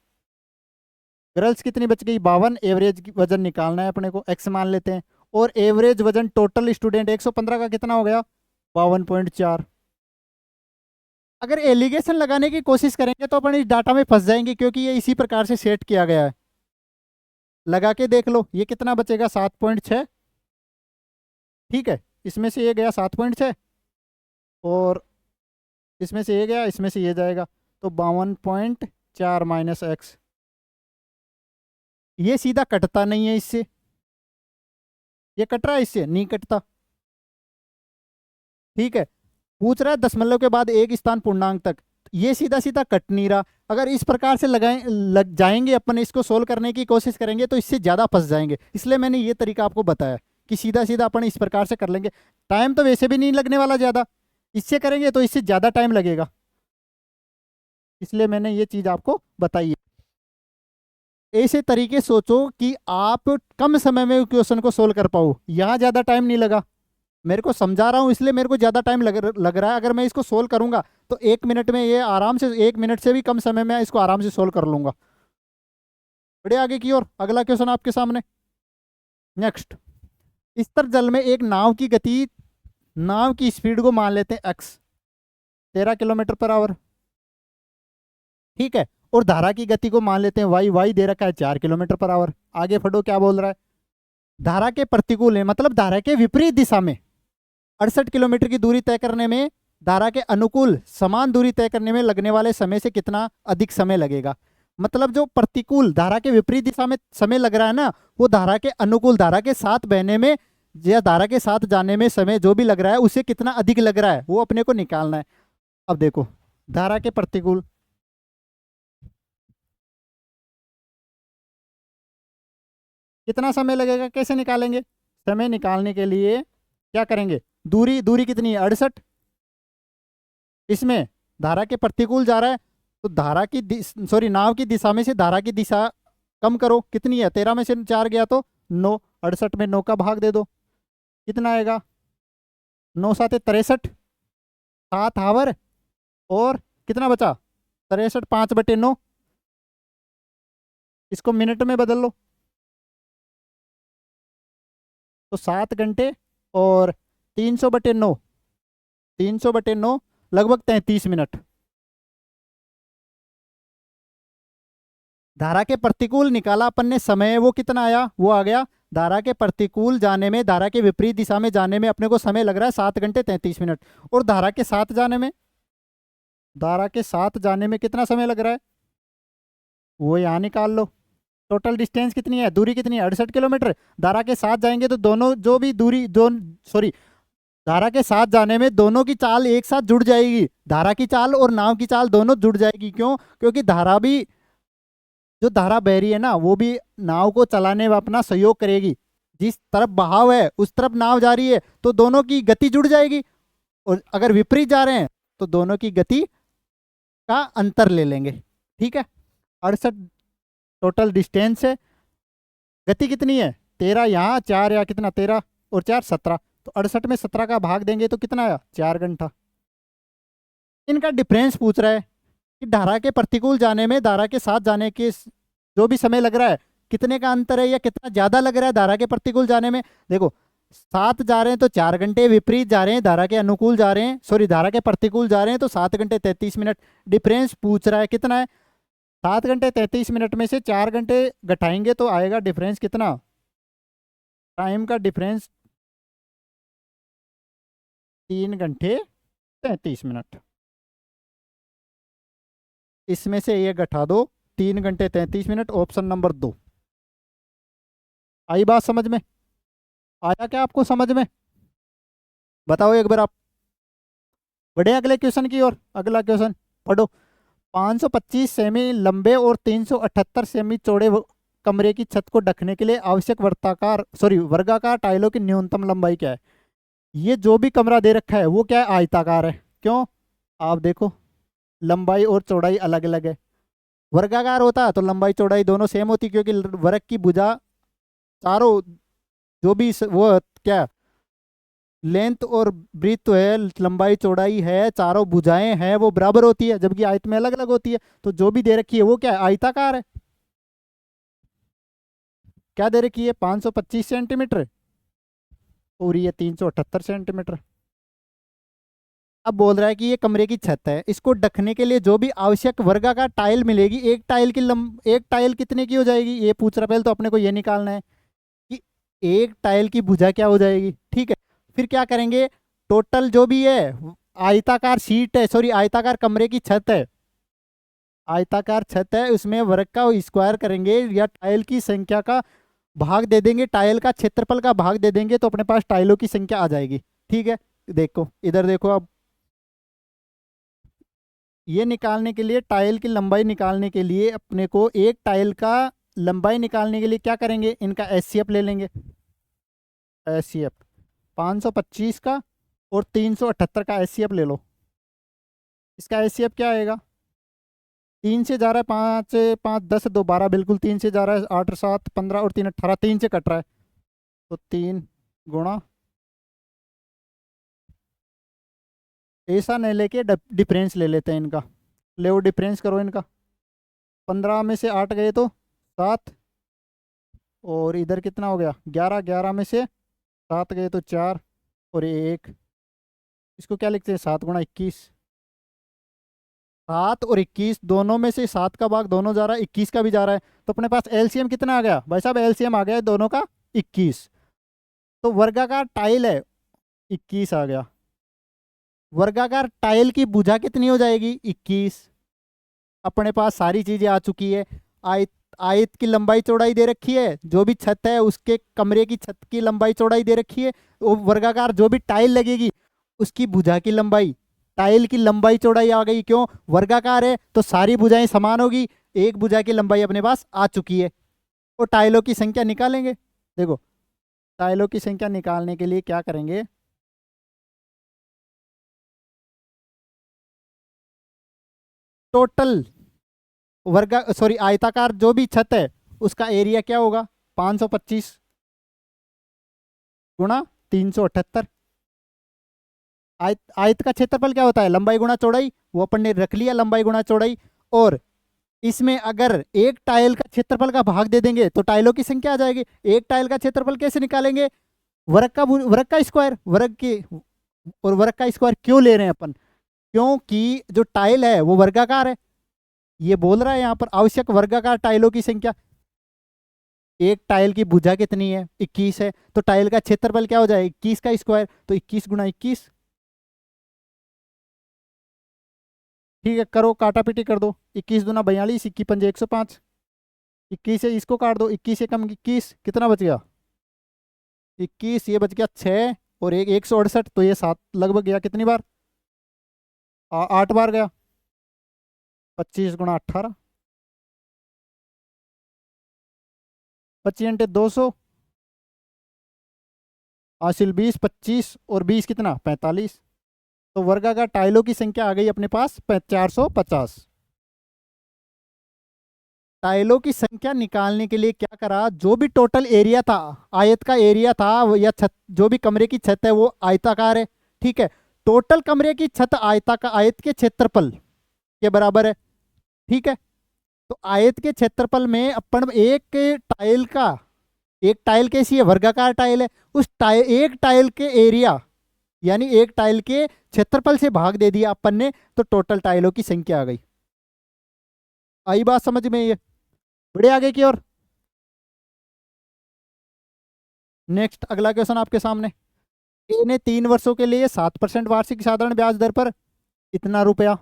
गर्ल्स कितनी बच गई? 52। एवरेज वजन निकालना है अपने को, एक्स मान लेते हैं। और एवरेज वजन टोटल स्टूडेंट 115 का कितना हो गया? 52.4। अगर एलिगेशन लगाने की कोशिश करेंगे तो अपन इस डाटा में फंस जाएंगे, क्योंकि ये इसी प्रकार से सेट किया गया है। लगा के देख लो, ये कितना बचेगा? 7.6। ठीक है, इसमें से ये गया 7.6, और इसमें से ये गया, इसमें से ये जाएगा, तो 52.4 माइनस एक्स। ये सीधा कटता नहीं है इससे, ये कट रहा है इससे? नहीं कटता। ठीक है। पूछ रहा है दशमलव के बाद एक स्थान पूर्णांक तक, ये सीधा सीधा कट नहीं रहा। अगर इस प्रकार से लगाए लग जाएंगे अपन, इसको सोल्व करने की कोशिश करेंगे तो इससे ज़्यादा फंस जाएंगे। इसलिए मैंने ये तरीका आपको बताया कि सीधा सीधा अपन इस प्रकार से कर लेंगे। टाइम तो वैसे भी नहीं लगने वाला ज़्यादा, इससे करेंगे तो इससे ज़्यादा टाइम लगेगा, इसलिए मैंने ये चीज़ आपको बताई है। ऐसे तरीके सोचो कि आप कम समय में क्वेश्चन को सोल्व कर पाओ। यहाँ ज़्यादा टाइम नहीं लगा, मेरे को समझा रहा हूँ इसलिए मेरे को ज़्यादा टाइम लग रहा है। अगर मैं इसको सोल्व करूंगा तो 1 मिनट में, ये आराम से 1 मिनट से भी कम समय में इसको आराम से सोल्व कर लूंगा। बढ़े आगे की ओर, अगला क्वेश्चन आपके सामने। नेक्स्ट, स्तर जल में एक नाव की गति, नाव की स्पीड को मान लेते हैं एक्स, 13 किलोमीटर पर आवर। ठीक है। और धारा की गति को मान लेते हैं वाई, वाई दे रखा है 4 किलोमीटर पर आवर। आगे फटो, क्या बोल रहा है? धारा के प्रतिकूल है, मतलब धारा के विपरीत दिशा में 68 किलोमीटर की दूरी तय करने में धारा के अनुकूल समान दूरी तय करने में लगने वाले समय से कितना अधिक समय लगेगा। मतलब जो प्रतिकूल, धारा के विपरीत दिशा में समय लग रहा है ना, वो धारा के अनुकूल, धारा के साथ बहने में या धारा के साथ जाने में समय जो भी लग रहा है उससे कितना अधिक लग रहा है, वो अपने को निकालना है। अब देखो, धारा के प्रतिकूल कितना समय लगेगा, कैसे निकालेंगे? समय निकालने के लिए क्या करेंगे? दूरी, दूरी कितनी है? 68। इसमें धारा के प्रतिकूल जा रहा है, तो धारा की सॉरी नाव की दिशा में से धारा की दिशा कम करो, कितनी है? 13 में से 4 गया तो 9, 68 में 9 का भाग दे दो, कितना आएगा? 9 7 63, 7 आवर, और कितना बचा? 63, 5/9। इसको मिनट में बदल लो तो 7 घंटे, और 300/9, 300/9 लगभग 33 मिनट। धारा के प्रतिकूल निकाला अपन ने समय, वो कितना आया? वो आ गया, धारा के प्रतिकूल जाने में, धारा के विपरीत दिशा में जाने में अपने को समय लग रहा है 7 घंटे 33 मिनट। और धारा के साथ जाने में, धारा के साथ जाने में कितना समय लग रहा है, वो यहाँ निकाल लो। टोटल डिस्टेंस कितनी है, दूरी कितनी है? 68 किलोमीटर। धारा के साथ जाएंगे तो दोनों जो भी दूरी, दो सॉरी धारा के साथ जाने में दोनों की चाल एक साथ जुड़ जाएगी, धारा की चाल और नाव की चाल दोनों जुड़ जाएगी। क्यों? क्योंकि धारा भी, जो धारा बह रही है ना, वो भी नाव को चलाने में अपना सहयोग करेगी। जिस तरफ बहाव है उस तरफ नाव जा रही है, तो दोनों की गति जुड़ जाएगी। और अगर विपरीत जा रहे हैं तो दोनों की गति का अंतर ले लेंगे। ठीक है। 68 टोटल डिस्टेंस है, गति कितनी है? 13, यहाँ 4, या कितना? 13 और 4 17, तो 68 में 17 का भाग देंगे तो कितना आया? 4 घंटा। इनका डिफरेंस पूछ रहा है कि धारा के प्रतिकूल जाने में धारा के साथ जाने के जो भी समय लग रहा है कितने का अंतर है या कितना ज्यादा लग रहा है धारा के प्रतिकूल जाने में। देखो, सात जा रहे हैं तो 4 घंटे, विपरीत जा रहे हैं धारा के अनुकूल जा रहे हैं, सॉरी धारा के प्रतिकूल जा रहे हैं तो 7 घंटे 33 मिनट। डिफरेंस पूछ रहा है कितना है। 7 घंटे 33 मिनट में से 4 घंटे घटाएंगे तो आएगा डिफरेंस कितना, टाइम का डिफरेंस 3 घंटे 33 मिनट। इसमें से ये घटा दो, 3 घंटे 33 मिनट, ऑप्शन नंबर 2। आई बात समझ में? आया क्या आपको समझ में? बताओ एक बार आप। बढ़े अगले क्वेश्चन की ओर। अगला क्वेश्चन पढ़ो। 525 सेमी लंबे और 378 सेमी चौड़े कमरे की छत को ढकने के लिए आवश्यक वर्गाकार टाइलों की न्यूनतम लंबाई क्या है। ये जो भी कमरा दे रखा है वो क्या है, आयताकार है। क्यों? आप देखो, लंबाई और चौड़ाई अलग अलग है। वर्गाकार होता तो लंबाई चौड़ाई दोनों सेम होती, क्योंकि वर्ग की भुजा चारों जो भी वो क्या लेंथ और ब्रीथ है, लंबाई चौड़ाई है, चारों भुजाएं हैं वो बराबर होती है, जबकि आयत में अलग अलग होती है। तो जो भी दे रखी है वो क्या है, आयताकार है। क्या दे रखी है, 525 सेंटीमीटर और ये 378 सेंटीमीटर। अब बोल रहा है कि ये कमरे की छत है, इसको ढकने के लिए जो भी आवश्यक वर्गाकार टाइल मिलेगी, एक टाइल कितने की हो जाएगी ये पूछ रहा। पहले तो अपने को ये निकालना है कि एक टाइल की भुजा क्या हो जाएगी। ठीक है, फिर क्या करेंगे, टोटल जो भी है आयताकार शीट है, सॉरी आयताकार कमरे की छत है, आयताकार छत है, उसमें वर्ग का स्क्वायर करेंगे या टाइल की संख्या का भाग दे देंगे, टाइल का क्षेत्रफल का भाग दे देंगे तो अपने पास टाइलों की संख्या आ जाएगी। ठीक है, देखो इधर देखो। अब ये निकालने के लिए, टाइल की लंबाई निकालने के लिए अपने को एक टाइल का लंबाई निकालने के लिए क्या करेंगे, इनका एचसीएफ ले लेंगे। एचसीएफ 525 का और 378 का एचसीएफ ले लो। इसका एचसीएफ क्या आएगा, 3 से जा रहा है 5, 5 10 2 12, बिल्कुल 3 से जा रहा है, 8 7 15 और 3 18, 3 से कट रहा है तो 3 गुणा, ऐसा नहीं लेके डिफरेंस ले लेते हैं इनका। ले वो डिफरेंस करो इनका, 15 में से 8 गए तो 7, और इधर कितना हो गया 11, 11 में से 7 गए तो 4 और 1। इसको क्या लिखते हैं, 7 गुणा 21। 7 और 21 दोनों में से 7 का भाग दोनों जा रहा है, 21 का भी जा रहा है, तो अपने पास एलसीएम कितना आ गया भाई साहब, एलसीएम आ गया है दोनों का 21। तो वर्गाकार टाइल है 21 आ गया। वर्गाकार टाइल की भुजा कितनी हो जाएगी, 21। अपने पास सारी चीजें आ चुकी है। आयत आयत की लंबाई चौड़ाई दे रखी है, जो भी छत है उसके कमरे की छत की लंबाई चौड़ाई दे रखी है। वो वर्गाकार जो भी टाइल लगेगी उसकी भुजा की लंबाई, टाइल की लंबाई चौड़ाई आ गई। क्यों, वर्गाकार है तो सारी भुजाएं समान होगी। एक भुजा की लंबाई अपने पास आ चुकी है। और टाइलों की संख्या निकालेंगे। देखो, टाइलों की संख्या निकालने के लिए क्या करेंगे, टोटल आयताकार जो भी छत है उसका एरिया क्या होगा, 525 गुणा 378। आयत का क्षेत्रफल क्या होता है, लंबाई गुणा चौड़ाई, वो अपन ने रख लिया, लंबाई गुणा चौड़ाई। और इसमें अगर एक टाइल का क्षेत्रफल का भाग दे देंगे तो टाइलों की संख्या आ जाएगी। एक टाइल का क्षेत्रफल कैसे निकालेंगे, वर्ग का स्क्वायर, वर्ग का स्क्वायर क्यों ले रहे हैं अपन, क्योंकि जो टाइल है वो वर्गाकार है। ये बोल रहा है यहाँ पर आवश्यक वर्गाकार टाइलों की संख्या। एक टाइल की भुजा कितनी है, 21 है, तो टाइल का क्षेत्रफल क्या हो जाए, 21 का स्क्वायर, तो 21 गुणा 21। ठीक है, करो काटा पीटी कर दो। 21 दूना 42, 21 पंजे 105। 21 से इसको काट दो, 21 से कम 21 कितना बच गया, 21, ये बच गया 6 और 168, तो ये 7 लगभग गया कितनी बार, 8 बार गया। 25 गुणा 18, 25 × 200, हासिल 20, 25 और 20 कितना 45। तो वर्गाकार टाइलों की संख्या आ गई अपने पास 450। टाइलों की संख्या निकालने के लिए क्या करा, जो भी टोटल एरिया था, आयत का एरिया था या छत, जो भी कमरे की छत है वो आयताकार है। ठीक है, टोटल कमरे की छत आयत के क्षेत्रफल के बराबर है। ठीक है, तो आयत के क्षेत्रफल में अपन एक टाइल कैसी है, वर्गाकार टाइल है, उस एक टाइल के एरिया यानी एक टाइल के क्षेत्रफल से भाग दे दिया अपन ने, तो टोटल टाइलों की संख्या आ गई। आई बात समझ में? ये बड़े आगे की ओर। नेक्स्ट अगला क्वेश्चन आपके सामने। ए ने 3 वर्षों के लिए 7% वार्षिक साधारण ब्याज दर पर इतना रुपया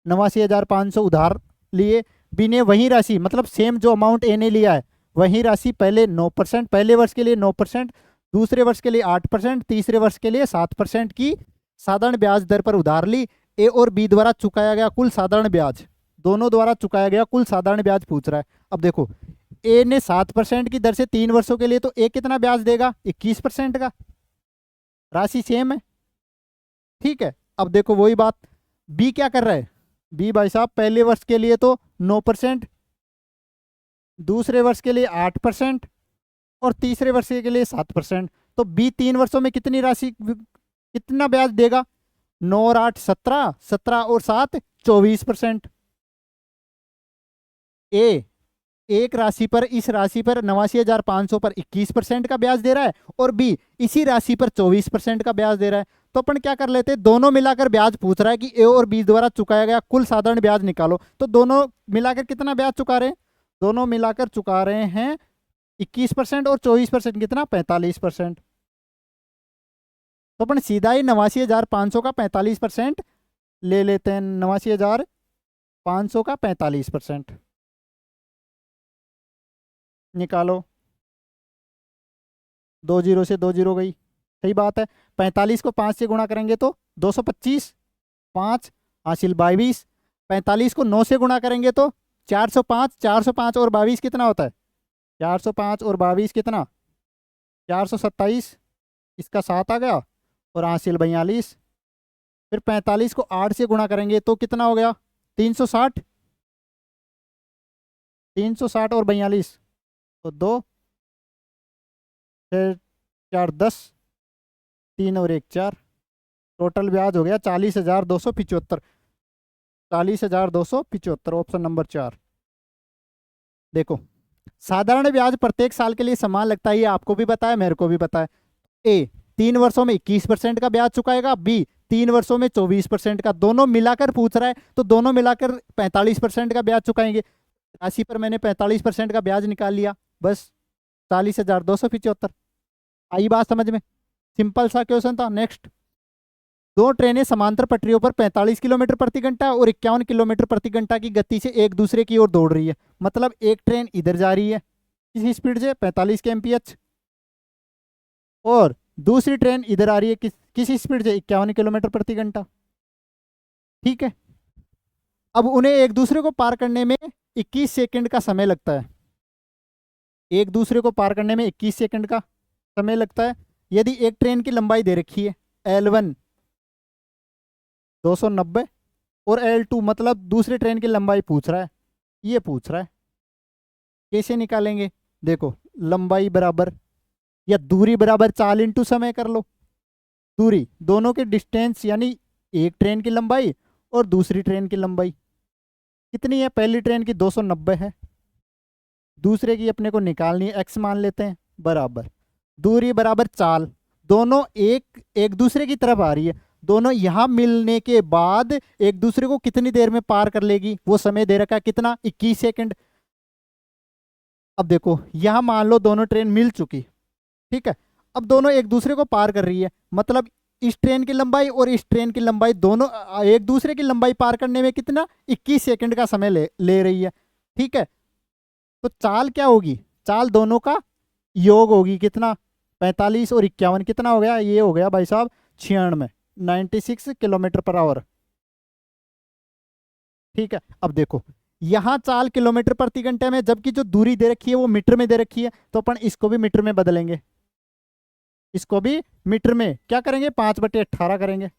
89,500 उधार लिए। बी ने वही राशि, मतलब सेम जो अमाउंट ए ने लिया है वही राशि पहले 9%, पहले वर्ष के लिए 9%, दूसरे वर्ष के लिए 8%, तीसरे वर्ष के लिए 7% की साधारण ब्याज दर पर उधार ली। ए और बी द्वारा चुकाया गया कुल साधारण ब्याज, दोनों द्वारा चुकाया गया कुल साधारण ब्याज पूछ रहा है। अब देखो, ए ने 7% की दर से 3 वर्षों के लिए, तो ए कितना ब्याज देगा, 21% का। राशि सेम है, ठीक है। अब देखो वही बात, बी क्या कर रहा है, बी भाई साहब पहले वर्ष के लिए तो 9%, दूसरे वर्ष के लिए 8% और तीसरे वर्ष के लिए 7%। तो बी 3 वर्षों में कितनी राशि, कितना ब्याज देगा, 9 और 8 17, 17 और 7 24%। ए एक राशि पर, इस राशि पर 89,500 पर 21% का ब्याज दे रहा है और बी इसी राशि पर 24% का ब्याज दे रहा है। तो अपन क्या कर लेते हैं, दोनों मिलाकर ब्याज पूछ रहा है कि ए और बी द्वारा चुकाया गया कुल साधारण ब्याज निकालो। तो दोनों मिलाकर कितना ब्याज चुका रहे हैं, दोनों मिलाकर चुका रहे हैं 21% और 24%, कितना 45%। तो अपन सीधा ही 89,500 का 45% ले लेते हैं, 89,500 का 45% निकालो। 2 जीरो से 2 जीरो गई, सही बात है। 45 को 5 से गुणा करेंगे तो 225, 5 हासिल 22। 45 को 9 से गुणा करेंगे तो 405, 405 और 22 कितना होता है, 405 और 22 कितना 427, इसका 7 आ गया और हासिल 42। फिर 45 को 8 से गुणा करेंगे तो कितना हो गया 360, 360 और 42 तो 2, फिर 4 10, 3 और 1 4, टोटल ब्याज हो गया 40,275, 40,275, ऑप्शन नंबर 4। देखो, साधारण ब्याज प्रत्येक साल के लिए समान लगता है, ये आपको भी पता है मेरे को भी पता है। ए 3 वर्षों में 21% का ब्याज चुकाएगा, बी 3 वर्षों में 24% का, दोनों मिलाकर पूछ रहा है तो दोनों मिलाकर 45% का ब्याज चुकाएंगे। राशि पर मैंने 45% का ब्याज निकाल लिया, बस 40,275। आई बात समझ में? सिंपल सा क्वेश्चन था। नेक्स्ट, 2 ट्रेनें समांतर पटरियों पर 45 किलोमीटर प्रति घंटा और 51 किलोमीटर प्रति घंटा की गति से एक दूसरे की ओर दौड़ रही है। मतलब एक ट्रेन इधर जा रही है किस स्पीड से, 45 kmph, और दूसरी ट्रेन इधर आ रही है किस स्पीड से, 51 किलोमीटर प्रति घंटा। ठीक है, अब उन्हें एक दूसरे को पार करने में 21 सेकंड का समय लगता है, एक दूसरे को पार करने में 21 सेकंड का समय लगता है। यदि एक ट्रेन की लंबाई दे रखी है L1 290 और L2 मतलब दूसरी ट्रेन की लंबाई पूछ रहा है, ये पूछ रहा है, कैसे निकालेंगे। देखो, लंबाई बराबर या दूरी बराबर चाल इंटू समय कर लो। दूरी दोनों के डिस्टेंस यानी एक ट्रेन की लंबाई और दूसरी ट्रेन की लंबाई कितनी है, पहली ट्रेन की 290 है, दूसरे की अपने को निकालनी है, x मान लेते हैं, बराबर दूरी बराबर चाल, दोनों एक दूसरे की तरफ आ रही है, दोनों यहां मिलने के बाद एक दूसरे को कितनी देर में पार कर लेगी, वो समय दे रखा है कितना, 21 सेकंड। अब देखो यहां मान लो दोनों ट्रेन मिल चुकी, ठीक है, अब दोनों एक दूसरे को पार कर रही है, मतलब इस ट्रेन की लंबाई और इस ट्रेन की लंबाई दोनों एक दूसरे की लंबाई पार करने में कितना 21 सेकंड का समय ले रही है। ठीक है, तो चाल क्या होगी, चाल दोनों का योग होगी, कितना 45 और 51 कितना हो गया, ये हो गया भाई साहब 96, 96 किलोमीटर पर आवर। ठीक है, अब देखो यहां चाल किलोमीटर प्रति घंटे में, जबकि जो दूरी दे रखी है वो मीटर में दे रखी है, तो अपन इसको भी मीटर में बदलेंगे, इसको भी मीटर में क्या करेंगे 5/18 करेंगे।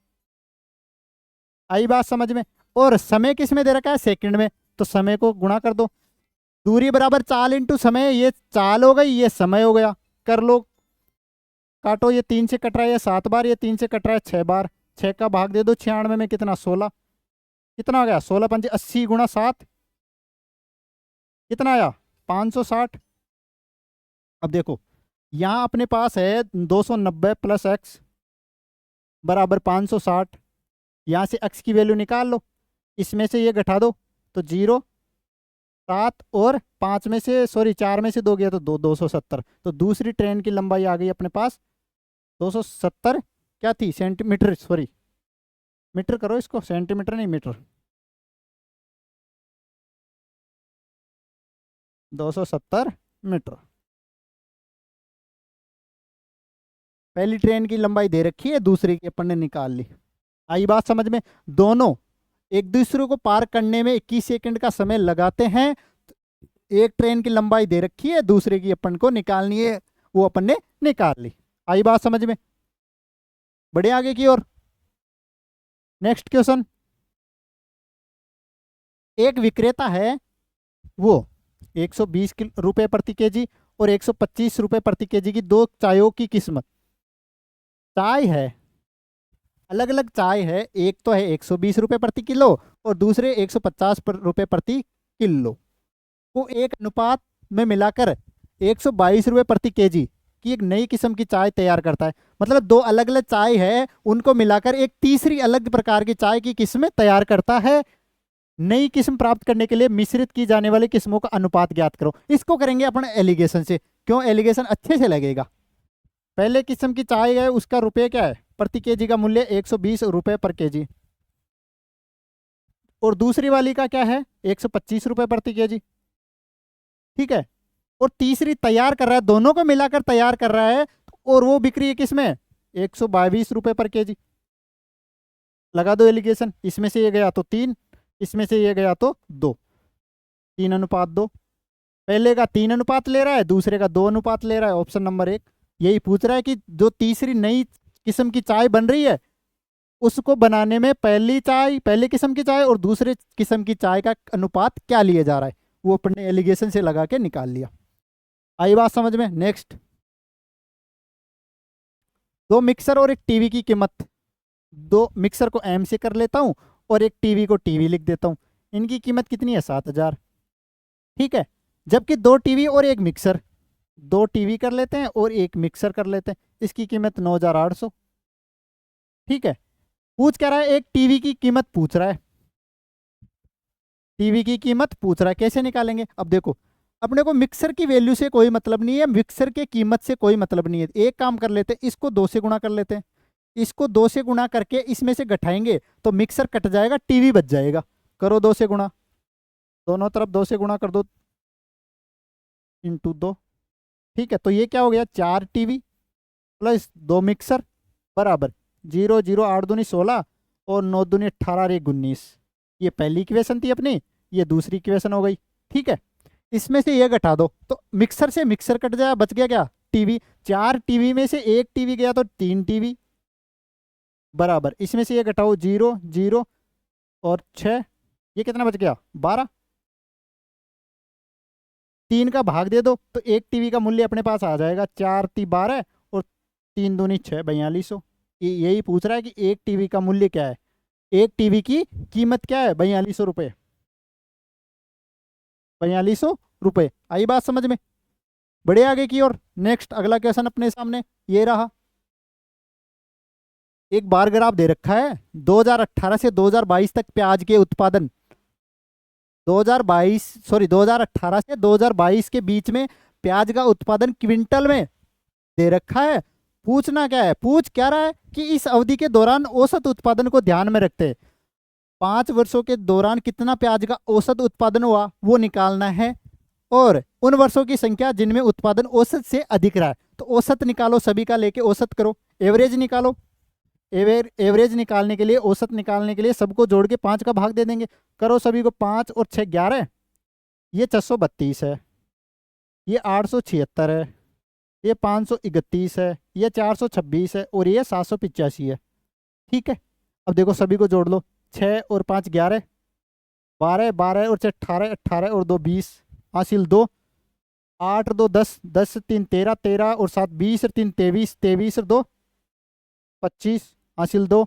आई बात समझ में? और समय किस में दे रखा है, सेकंड में, तो समय को गुणा कर दो, दूरी बराबर चाल इंटू समय, ये चाल हो गई ये समय हो गया, कर लो काटो, ये 3 से कट रहा है 7 बार, ये 3 से कट रहा है 6 बार, 6 का भाग दे दो 96 में, कितना 16, कितना हो गया 16 पंजे 80 गुणा 7, कितना आया 560। अब देखो यहाँ अपने पास है 290 प्लस एक्स बराबर 560। यहाँ से x की वैल्यू निकाल लो, इसमें से ये घटा दो तो 0, 7 और 5 में से सॉरी 4 में से 2 गया तो 270। तो दूसरी ट्रेन की लंबाई आ गई अपने पास 270 क्या थी सेंटीमीटर, सॉरी मीटर करो इसको, सेंटीमीटर नहीं मीटर, 270 मीटर। पहली ट्रेन की लंबाई दे रखी है, दूसरी की अपन ने निकाल ली। आई बात समझ में? दोनों एक दूसरे को पार करने में 21 सेकंड का समय लगाते हैं। एक ट्रेन की लंबाई दे रखी है, दूसरे की अपन को निकालनी है, वो अपन ने निकाल ली। आई बात समझ में? बढ़े आगे की ओर। नेक्स्ट क्वेश्चन, एक विक्रेता है, वो 120 रुपए प्रति केजी और 125 रुपए प्रति केजी की दो चायों की कीमत, चाय है अलग अलग चाय है, एक तो है 120 रुपए प्रति किलो और दूसरे 150 रुपए प्रति किलो को एक अनुपात में मिलाकर 122 रुपए प्रति केजी की एक नई किस्म की चाय तैयार करता है। मतलब दो अलग अलग चाय है, उनको मिलाकर एक तीसरी अलग प्रकार की चाय की किस्म तैयार करता है। नई किस्म प्राप्त करने के लिए मिश्रित की जाने वाली किस्मों का अनुपात ज्ञात करो। इसको करेंगे अपन एलिगेशन से, क्यों एलिगेशन अच्छे से लगेगा। पहले किस्म की चाय है, उसका रुपये क्या है प्रति केजी का मूल्य 120 रुपए पर केजी, और दूसरी वाली का क्या है 125 रुपए प्रति केजी, ठीक है। और तीसरी तैयार कर रहा है, दोनों को मिलाकर तैयार कर रहा है, और वो बिक्री है किसमें 122 रुपए पर केजी। लगा दो एलिगेशन, इसमें से ये गया तो 3, इसमें से ये गया तो 2, 3 अनुपात 2। पहले का 3 अनुपात ले रहा है, दूसरे का 2 अनुपात ले रहा है। ऑप्शन नंबर 1 यही पूछ रहा है कि जो तीसरी नई किस्म की चाय बन रही है, उसको बनाने में पहली किस्म की चाय और दूसरे किस्म की चाय का अनुपात क्या लिया जा रहा है, वो अपने एलिगेशन से लगा के निकाल लिया। आई बात समझ में? नेक्स्ट, दो मिक्सर और एक टीवी की कीमत, दो मिक्सर को एम से कर लेता हूं और एक टीवी को टीवी लिख देता हूं। इनकी कीमत कितनी है 7000, ठीक है। जबकि दो टीवी और एक मिक्सर, दो टीवी कर लेते हैं और एक मिक्सर कर लेते हैं, इसकी कीमत 9800, ठीक है। पूछ क्या रहा है, एक टीवी की कीमत पूछ रहा है, टीवी की कीमत पूछ रहा है, कैसे निकालेंगे। अब देखो अपने को मिक्सर की वैल्यू से कोई मतलब नहीं है, मिक्सर के कीमत से कोई मतलब नहीं है। एक काम कर लेते हैं, इसको 2 से गुणा कर लेते हैं, इसको 2 से गुणा करके इसमें से घटाएंगे तो मिक्सर कट जाएगा, टीवी बच जाएगा। करो 2 से गुणा, दोनों तरफ 2 से गुणा कर दो, इंटू 2, ठीक है। तो ये क्या हो गया 4 टीवी प्लस 2 मिक्सर बराबर 0 0 8 दूनी 16 और 9 दूनी 18 और 1 19। ये पहली इक्वेशन थी अपनी, ये दूसरी इक्वेशन हो गई, ठीक है। इसमें से ये घटा दो तो मिक्सर से मिक्सर कट जाएगा, बच गया क्या टीवी। 4 टीवी में से एक टीवी गया तो 3 टीवी बराबर, इसमें से ये घटाओ 0 0 और 6, ये कितना बच गया 12। 3 का भाग दे दो तो एक टीवी का मूल्य अपने पास आ जाएगा 4 × 12 और 3 दूनी 6, 4200। यही पूछ रहा है कि एक टीवी का मूल्य क्या है, एक टीवी की कीमत क्या है 4200 रुपये, 4200 रुपये। आई बात समझ में? बड़े आगे की और नेक्स्ट अगला क्वेश्चन अपने सामने ये रहा। एक बार ग्राफ दे रखा है 2018 से 2022 तक प्याज के उत्पादन, 2018 से 2022 के बीच में प्याज का उत्पादन क्विंटल में दे रखा है। पूछना क्या है, पूछ क्या रहा है कि इस अवधि के दौरान औसत उत्पादन को ध्यान में रखते हैं 5 वर्षों के दौरान कितना प्याज का औसत उत्पादन हुआ वो निकालना है, और उन वर्षों की संख्या जिनमें उत्पादन औसत से अधिक रहा है। तो औसत निकालो, सभी का लेके औसत करो, एवरेज निकालो। एवरेज निकालने के लिए, औसत निकालने के लिए सबको जोड़ के 5 का भाग दे देंगे। करो सभी को, 5 और 6 11, ये 632 है, ये 876 है, ये 531 है, ये 426 है और ये 785 है, ठीक है। अब देखो सभी को जोड़ लो, 6 और 5 11, 12 12 और 6 18, 18 और 2 20, हासिल 2, 8 और 2 10, 10 3 13, 13 और 7 20 और 3 23, 23 और 2 25, हासिल 2,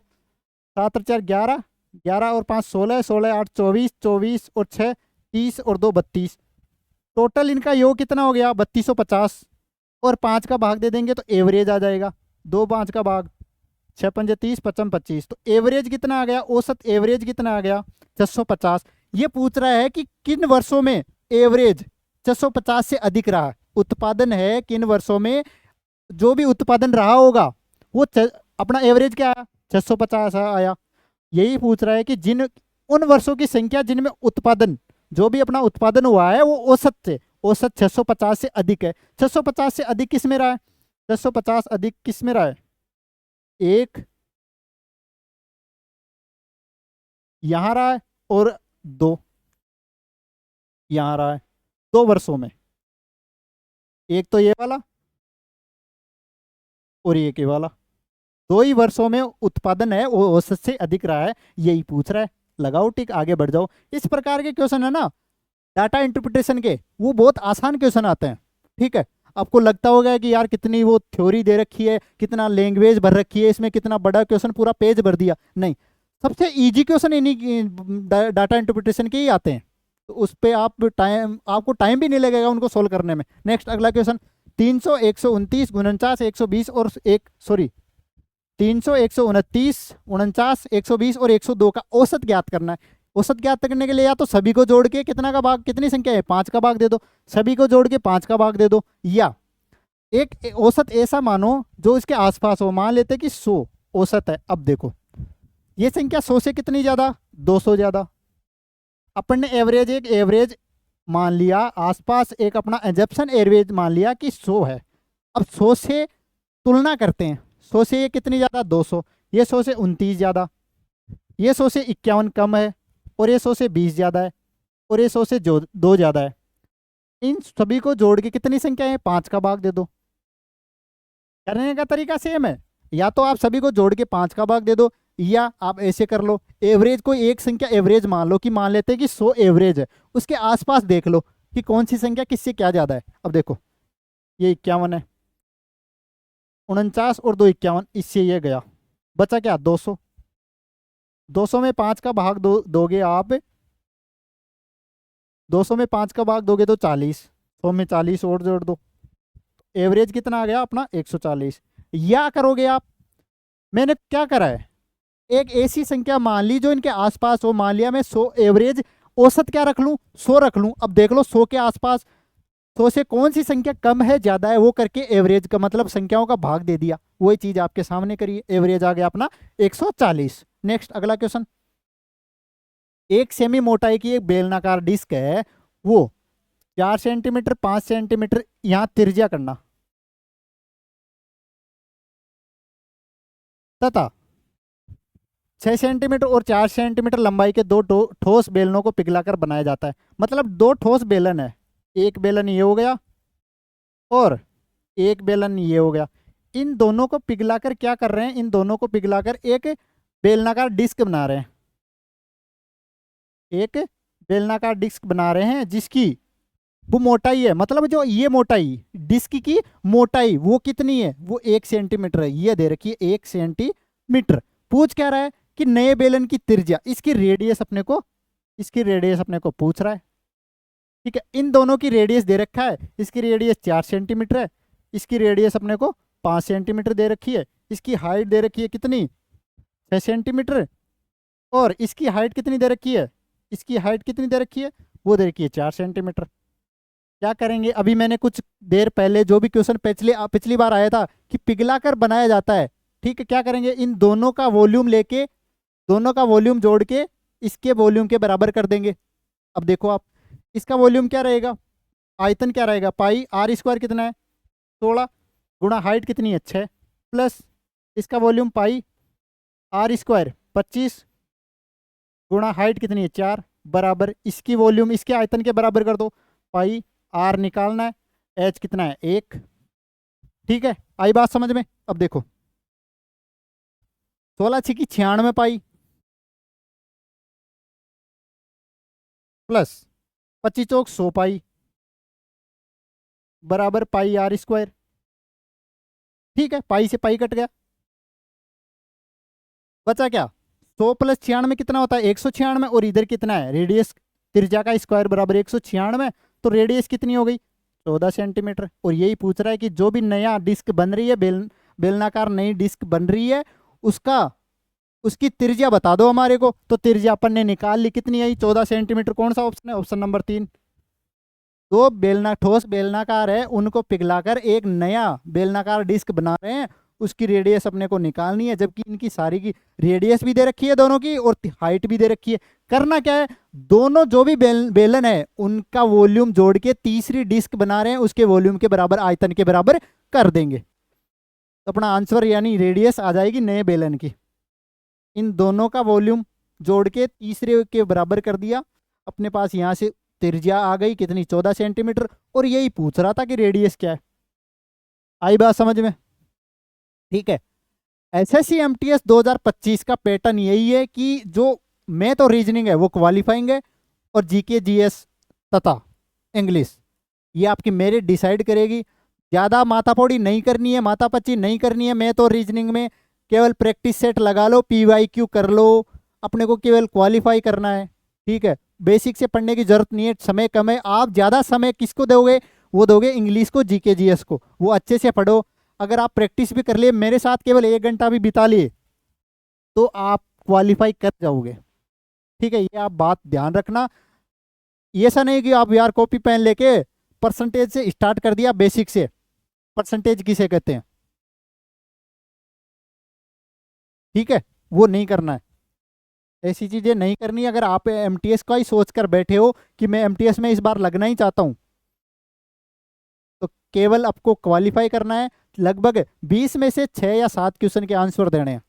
7 और 4 11, 11 और 5 16, 16 8 24, 24 और 6 30 और 2 32। टोटल इनका योग कितना हो गया 3250। और 5 का भाग दे देंगे तो एवरेज आ जाएगा। 2 5 का भाग, 6 पंजे 30, 55 25, तो एवरेज कितना आ गया, औसत एवरेज कितना आ गया 650। ये पूछ रहा है कि किन वर्षों में एवरेज 650 से अधिक रहा। उत्पादन है किन वर्षों में जो भी उत्पादन रहा होगा वो अपना एवरेज क्या आया 650 आया। यही पूछ रहा है कि जिन उन वर्षों की संख्या जिनमें उत्पादन जो भी अपना उत्पादन हुआ है वो औसत से औसत 650 से अधिक है। 650 से अधिक किस में रहा है, 650 अधिक किस में रहा है, एक यहां रहा है और दो यहां रहा है। 2 वर्षों में, एक तो ये वाला और एक ये वाला, 2 ही वर्षों में उत्पादन है वो औसत से अधिक रहा है, यही पूछ रहा है। लगाओ टिक, आगे बढ़ जाओ। इस प्रकार के क्वेश्चन है ना डाटा इंटरप्रिटेशन के, वो बहुत आसान क्वेश्चन आते हैं। ठीक है, आपको लगता होगा कि यार कितनी वो थ्योरी दे रखी है, कितना लैंग्वेज भर रखी है, इसमें कितना बड़ा क्वेश्चन पूरा पेज भर दिया। नहीं, सबसे इजी क्वेश्चन इन्हीं डाटा इंटरप्रिटेशन के ही आते हैं। तो उस पर आपको टाइम भी नहीं लगेगा उनको सोल्व करने में। नेक्स्ट अगला क्वेश्चन, 300 129 49 120 और एक सॉरी 300 129 49 120 और 102 का औसत ज्ञात करना है। औसत ज्ञात करने के लिए या तो सभी को जोड़ के कितना का भाग, कितनी संख्या है 5 का भाग दे दो, सभी को जोड़ के 5 का भाग दे दो, या एक औसत ऐसा मानो जो इसके आसपास हो। मान लेते कि 100 औसत है। अब देखो ये संख्या 100 से कितनी ज्यादा, 200 ज्यादा। अपन ने एवरेज एक एवरेज मान लिया, आसपास एक अपना एजप्शन एवरेज मान लिया कि 100 है। अब 100 से तुलना करते हैं, 100 से ये कितनी ज्यादा 200, ये 100 से 29 ज्यादा, ये 100 से 51 कम है, और ये 100 से 20 ज्यादा है, और ये 100 से जो 2 ज्यादा है। इन सभी को जोड़ के कितनी संख्या है 5 का भाग दे दो। करने का तरीका सेम है, या तो आप सभी को जोड़ के 5 का भाग दे दो, या आप ऐसे कर लो एवरेज को एक संख्या एवरेज मान लो, कि मान लेते हैं कि 100 एवरेज है, उसके आसपास देख लो कि कौन सी संख्या किससे क्या ज्यादा है। अब देखो ये 51 है, 49 और 2 51, इससे ये गया, बचा क्या 200। 200 में 5 का भाग दोगे आप, 200 में 5 का भाग दोगे तो 40, 100 में 40 और जोड़ दो, एवरेज कितना आ गया अपना 140। या करोगे आप, मैंने क्या करा है, एक ऐसी संख्या मान ली जो इनके आसपास हो। मान लिया मैं 100 एवरेज, औसत क्या रख लूं 100 रख लूं। अब देख लो 100 के आसपास 100 से कौन सी संख्या कम है ज्यादा है, वो करके एवरेज का मतलब संख्याओं का भाग दे दिया। वही चीज आपके सामने करिए, एवरेज आ गया अपना 140। नेक्स्ट अगला क्वेश्चन, एक सेमी मोटाई की एक बेलनाकार डिस्क है, वो 4 सेंटीमीटर 5 सेंटीमीटर यहां तिरछा करना, तथा 6 सेंटीमीटर और 4 सेंटीमीटर लंबाई के दो ठोस बेलनों को पिघलाकर बनाया जाता है। मतलब 2 ठोस बेलन है, एक बेलन ये हो गया और एक बेलन ये हो गया। इन दोनों को पिघलाकर क्या कर रहे हैं, इन दोनों को पिघलाकर एक बेलनाकार डिस्क बना रहे हैं। एक बेलनाकार डिस्क बना रहे हैं जिसकी वो मोटाई है, मतलब जो ये मोटाई डिस्क की मोटाई वो कितनी है, वो 1 सेंटीमीटर है। ये दे रखी है 1 सेंटीमीटर। पूछ क्या रहा है कि नए बेलन की त्रिज्या, इसकी रेडियस अपने को, इसकी रेडियस अपने को पूछ रहा है। ठीक है, इन दोनों की रेडियस दे रखा है, इसकी रेडियस 4 सेंटीमीटर है, इसकी रेडियस अपने को 5 सेंटीमीटर दे रखी है, इसकी हाइट दे रखी है कितनी 6 सेंटीमीटर, और इसकी हाइट कितनी दे रखी है, इसकी हाइट कितनी दे रखी है, वो दे रखी है 4 सेंटीमीटर। क्या करेंगे, अभी मैंने कुछ देर पहले जो भी क्वेश्चन पिछली बार आया था कि पिघला कर बनाया जाता है। ठीक है, क्या करेंगे, इन दोनों का वॉल्यूम लेके, दोनों का वॉल्यूम जोड़ के इसके वॉल्यूम के बराबर कर देंगे। अब देखो आप, इसका वॉल्यूम क्या रहेगा, आयतन क्या रहेगा, पाई आर स्क्वायर कितना है 16, गुणा हाइट कितनी है 6, प्लस इसका वॉल्यूम पाई आर स्क्वायर 25, गुणा हाइट कितनी है 4, बराबर इसकी वॉल्यूम इसके आयतन के बराबर कर दो, पाई आर निकालना है, एच कितना है 1। ठीक है, आई बात समझ में। अब देखो 16 छिकी 96 पाई, प्लस 25 चौक 100 पाई, बराबर पाई आर स्क्वायर। ठीक है, पाई से पाई कट गया, बचा क्या 100 प्लस 96 कितना होता है? 196। और इधर कितना है? रेडियस त्रिज्या का स्क्वायर बराबर 196, तो रेडियस कितनी हो गई? 14 सेंटीमीटर। और यही पूछ रहा है कि जो भी नया डिस्क बन रही है, बेलनाकार नई डिस्क बन रही है, उसकी त्रिज्या बता दो हमारे को। तो त्रिज्या अपन ने निकाल ली, कितनी आई? 14 सेंटीमीटर। कौन सा ऑप्शन है? Option number 3। दो ठोस बेलनाकार है, उनको पिघलाकर एक नया बेलनाकार डिस्क बना रहे हैं, उसकी रेडियस अपने को निकालनी है, जबकि इनकी सारी की रेडियस भी दे रखी है दोनों की, और हाइट भी दे रखी है। करना क्या है? दोनों जो भी बेलन है उनका वॉल्यूम जोड़ के तीसरी डिस्क बना रहे हैं, उसके वॉल्यूम के बराबर, आयतन के बराबर कर देंगे, तो अपना आंसर यानी रेडियस आ जाएगी नए बेलन की। इन दोनों का वॉल्यूम जोड़ के तीसरे के बराबर कर दिया, अपने पास यहाँ से त्रिज्या आ गई कितनी? 14 सेंटीमीटर। और यही पूछ रहा था कि रेडियस क्या है। आई बात समझ में? ठीक है। एसएससी एमटीएस 2025 का पैटर्न यही है कि जो मैथ और रीजनिंग है वो क्वालिफाइंग है, और जीके जीएस तथा इंग्लिश ये आपकी मेरिट डिसाइड करेगी। ज़्यादा माथापौड़ी नहीं करनी है, माथापच्ची नहीं करनी है मैथ और रीजनिंग में। केवल प्रैक्टिस सेट लगा लो, पीवाईक्यू कर लो, अपने को केवल क्वालिफाई करना है। ठीक है, बेसिक से पढ़ने की जरूरत नहीं है, समय कम है। आप ज़्यादा समय किसको दोगे? वो दोगे इंग्लिश को, जीके जीएस को। वो अच्छे से पढ़ो। अगर आप प्रैक्टिस भी कर लिए, मेरे साथ केवल 1 घंटा भी बिता लिए, तो आप क्वालिफाई कर जाओगे। ठीक है, ये आप बात ध्यान रखना। ये ऐसा नहीं कि आप यार कॉपी पेन लेके परसेंटेज से स्टार्ट कर दिया, बेसिक से। परसेंटेज किसे कहते हैं? ठीक है, वो नहीं करना है, ऐसी चीजें नहीं करनी। अगर आप एमटीएस का ही सोच कर बैठे हो कि मैं एमटीएस में इस बार लगना ही चाहता हूं, तो केवल आपको क्वालिफाई करना है। लगभग 20 में से 6 या 7 क्वेश्चन के आंसर देने हैं।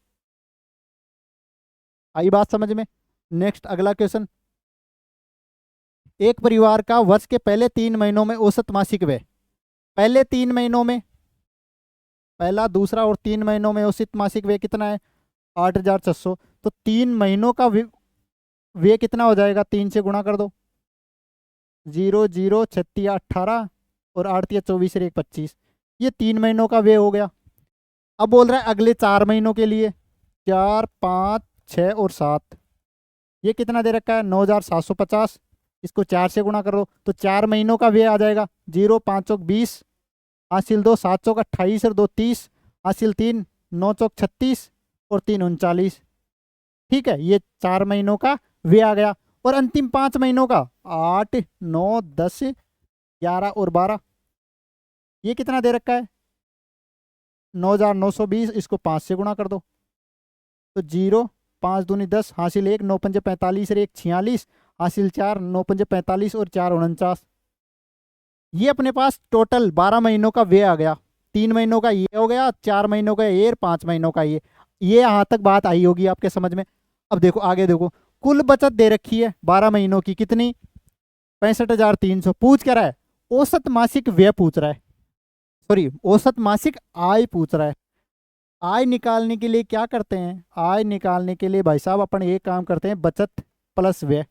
आई बात समझ में? नेक्स्ट अगला क्वेश्चन। एक परिवार का वर्ष के पहले 3 महीनों में औसत मासिक व्यय, पहले 3 महीनों में, पहला, दूसरा और 3 महीनों में औसत मासिक व्यय कितना है? 8,600। तो 3 महीनों का व्यय कितना हो जाएगा? 3 से गुणा कर दो। 0 0 36 18 और 8 या 24 1 25। ये 3 महीनों का व्यय हो गया। अब बोल रहा है अगले 4 महीनों के लिए, 4 5 6 और 7। ये कितना दे रखा है? 9,750। इसको 4 से गुणा कर दो, तो 4 महीनों का व्यय आ जाएगा। 0 5 चौक 20, हासिल 2 7 चौक 28 और 2 30, हासिल 3 9 चौक 36 और 3 39। ठीक है, ये 4 महीनों का व्यय आ गया। और अंतिम 5 महीनों का 8 9 10 11 और 12, ये कितना दे रखा है? 9,920। इसको 5 से गुणा कर दो, तो 0 5 दूनी 10, हासिल 1 9 पंजे 45 और 1 46, हासिल 4 9 पंजे 45 और 4 49। ये अपने पास टोटल 12 महीनों का व्यय आ गया। 3 महीनों का ये हो गया, 4 महीनों का ये, 5 महीनों का ये। यहाँ तक बात आई होगी आपके समझ में। अब देखो आगे, देखो कुल बचत दे रखी है 12 महीनों की, कितनी? 65,300। पूछ क्या रहा है? औसत मासिक व्यय पूछ रहा है, सॉरी औसत मासिक आय पूछ रहा है। आय निकालने के लिए क्या करते हैं? आय निकालने के लिए भाई साहब अपन एक काम करते हैं, बचत प्लस व्यय।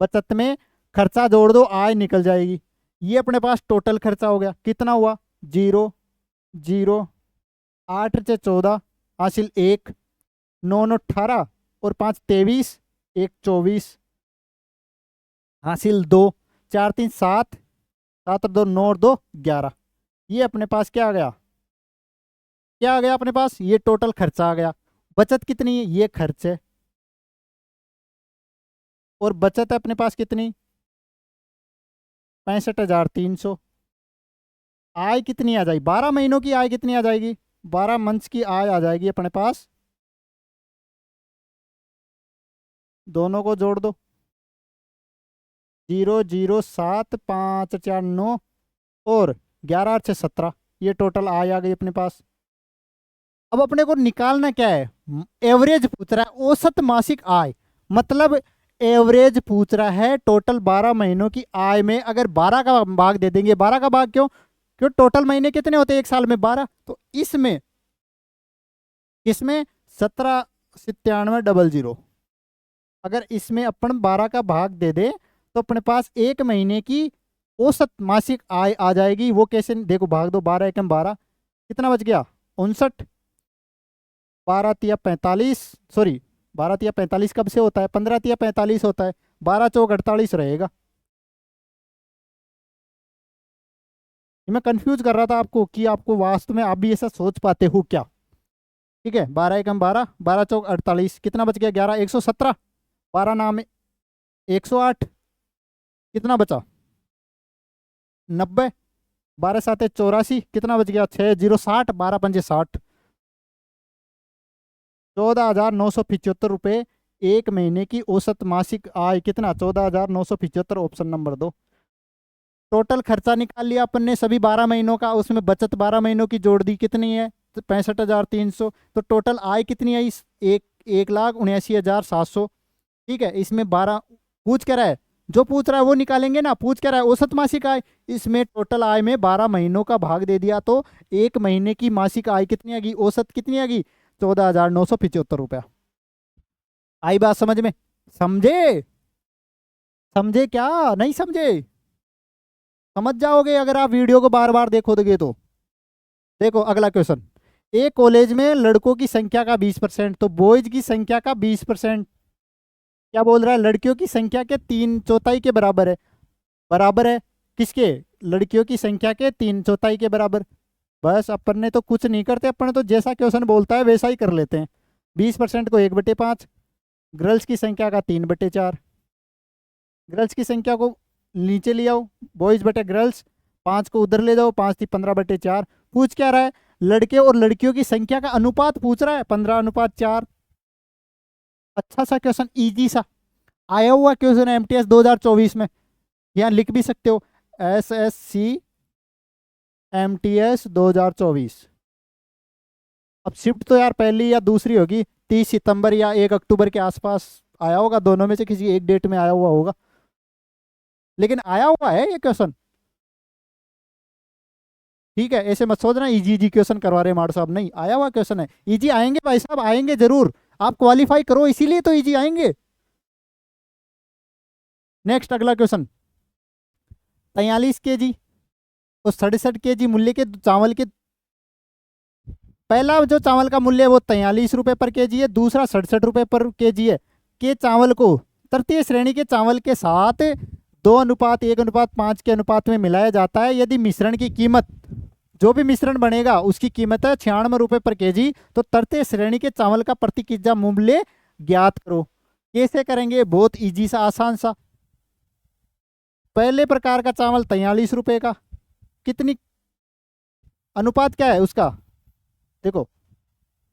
बचत में खर्चा जोड़ दो, आय निकल जाएगी। ये अपने पास टोटल खर्चा हो गया, कितना हुआ? 0 0 8 से 14, हासिल 1 9 9 18 और 5 23 1 24, हासिल 2 4 3 7 7 और 2 9 और 2 11। ये अपने पास क्या आ गया? क्या आ गया अपने पास? ये टोटल खर्चा आ गया। बचत कितनी है? ये खर्च है। और बचत है अपने पास कितनी? 65,300। आय कितनी आ जाएगी? 12 महीनों की आय कितनी आ जाएगी? 12 मंथ्स की आय आ जाएगी अपने पास। दोनों को जोड़ दो, 0 0 7 5 4 9 और 11 8 17। ये टोटल आय आ गई अपने पास। अब अपने को निकालना क्या है? एवरेज पूछ रहा है, औसत मासिक आय। मतलब एवरेज पूछ रहा है टोटल 12 महीनों की आय में। अगर 12 का भाग दे देंगे, 12 का भाग क्यों? क्यों टोटल महीने कितने होते हैं एक साल में? 12। तो इसमें 17,97,000। अगर इसमें अपन 12 का भाग दे दे, तो अपने पास एक महीने की औसत मासिक आय आ जाएगी। वो कैसे? देखो भाग दो, 12 एकम 12, कितना बच गया? 59। 12 तिया 45, सॉरी 12 तिया 45 कब से होता है? 15 तिया 45 होता है, 12 चौक 48 रहेगा। ये मैं कंफ्यूज कर रहा था आपको कि आपको वास्तव में आप भी ऐसा सोच पाते हो क्या? ठीक है, 12 एकम 12, 12 चौक 48, कितना बच गया? 11, 117, 12 नाम 108, कितना बचा? 90, 12 सात 84, कितना बच गया? 6, 0 60, 12 पंजे 60, 14,975 एक महीने की औसत मासिक आय कितना? 14,975, ऑप्शन नंबर 2। टोटल खर्चा निकाल लिया अपन ने सभी 12 महीनों का, उसमें बचत 12 महीनों की जोड़ दी, कितनी है? तो 65,300। तो टोटल आय कितनी आई? 1,79,700। ठीक है, इसमें 12 पूछ क्या रहा है, जो पूछ रहा है वो निकालेंगे ना। पूछ क्या रहा है? औसत मासिक आय। इसमें टोटल आय में 12 महीनों का भाग दे दिया तो एक महीने की मासिक आय कितनी आ गई? औसत कितनी आ गई? 14,975 रुपया। आई बात समझ में? समझे? समझे क्या? नहीं समझे? समझ जाओगे अगर आप वीडियो को बार बार देखोगे तो। देखो अगला क्वेश्चन, एक कॉलेज में लड़कों की संख्या का 20%, तो बॉयज की संख्या का 20%। क्या बोल रहा है? लड़कियों की संख्या के 3/4 के बराबर है। बराबर है किसके? लड़कियों की संख्या के 3/4 के बराबर। बस अपन ने तो कुछ नहीं करते, अपन तो जैसा क्वेश्चन बोलता है वैसा ही कर लेते हैं। 20% को 1/5, गर्ल्स की संख्या का 3/4, गर्ल्स की संख्या को नीचे ले आओ, बॉयज बटे गर्ल्स, 5 को उधर ले जाओ, 5 थी 15/4। पूछ क्या रहा है? लड़के और लड़कियों की संख्या का अनुपात पूछ रहा है, 15:4। अच्छा सा क्वेश्चन, इजी सा आया हुआ क्वेश्चन है एमटीएस 2024 में। यहाँ लिख भी सकते हो, SSC एमटीएस 2024। अब शिफ्ट तो यार पहली या दूसरी होगी, 30 सितंबर या 1 अक्टूबर के आसपास आया होगा, दोनों में से किसी एक डेट में आया हुआ होगा, लेकिन आया हुआ है ये क्वेश्चन। ठीक है, ऐसे मत सोचना इजी इजी क्वेश्चन करवा रहे मार साहब, नहीं, आया हुआ क्वेश्चन है। इजी आएंगे भाई साहब, आएंगे जरूर, आप क्वालिफाई करो इसीलिए तो इजी आएंगे। नेक्स्ट अगला क्वेश्चन, 43 केजी और 67 केजी मूल्य के चावल के, पहला जो चावल का मूल्य है वो 43 रुपए पर केजी है, दूसरा 67 रुपए पर केजी है। के चावल को तृतीय श्रेणी के चावल के साथ 2:1:5 के अनुपात में मिलाया जाता है यदि मिश्रण की कीमत, जो भी मिश्रण बनेगा उसकी कीमत है 96 रुपए पर केजी, तो तृतीय श्रेणी के चावल का प्रति केजी मूल्य ज्ञात करो। कैसे करेंगे? बहुत इजी सा, आसान सा। पहले प्रकार का चावल 43 रुपए का, कितनी अनुपात क्या है उसका? देखो,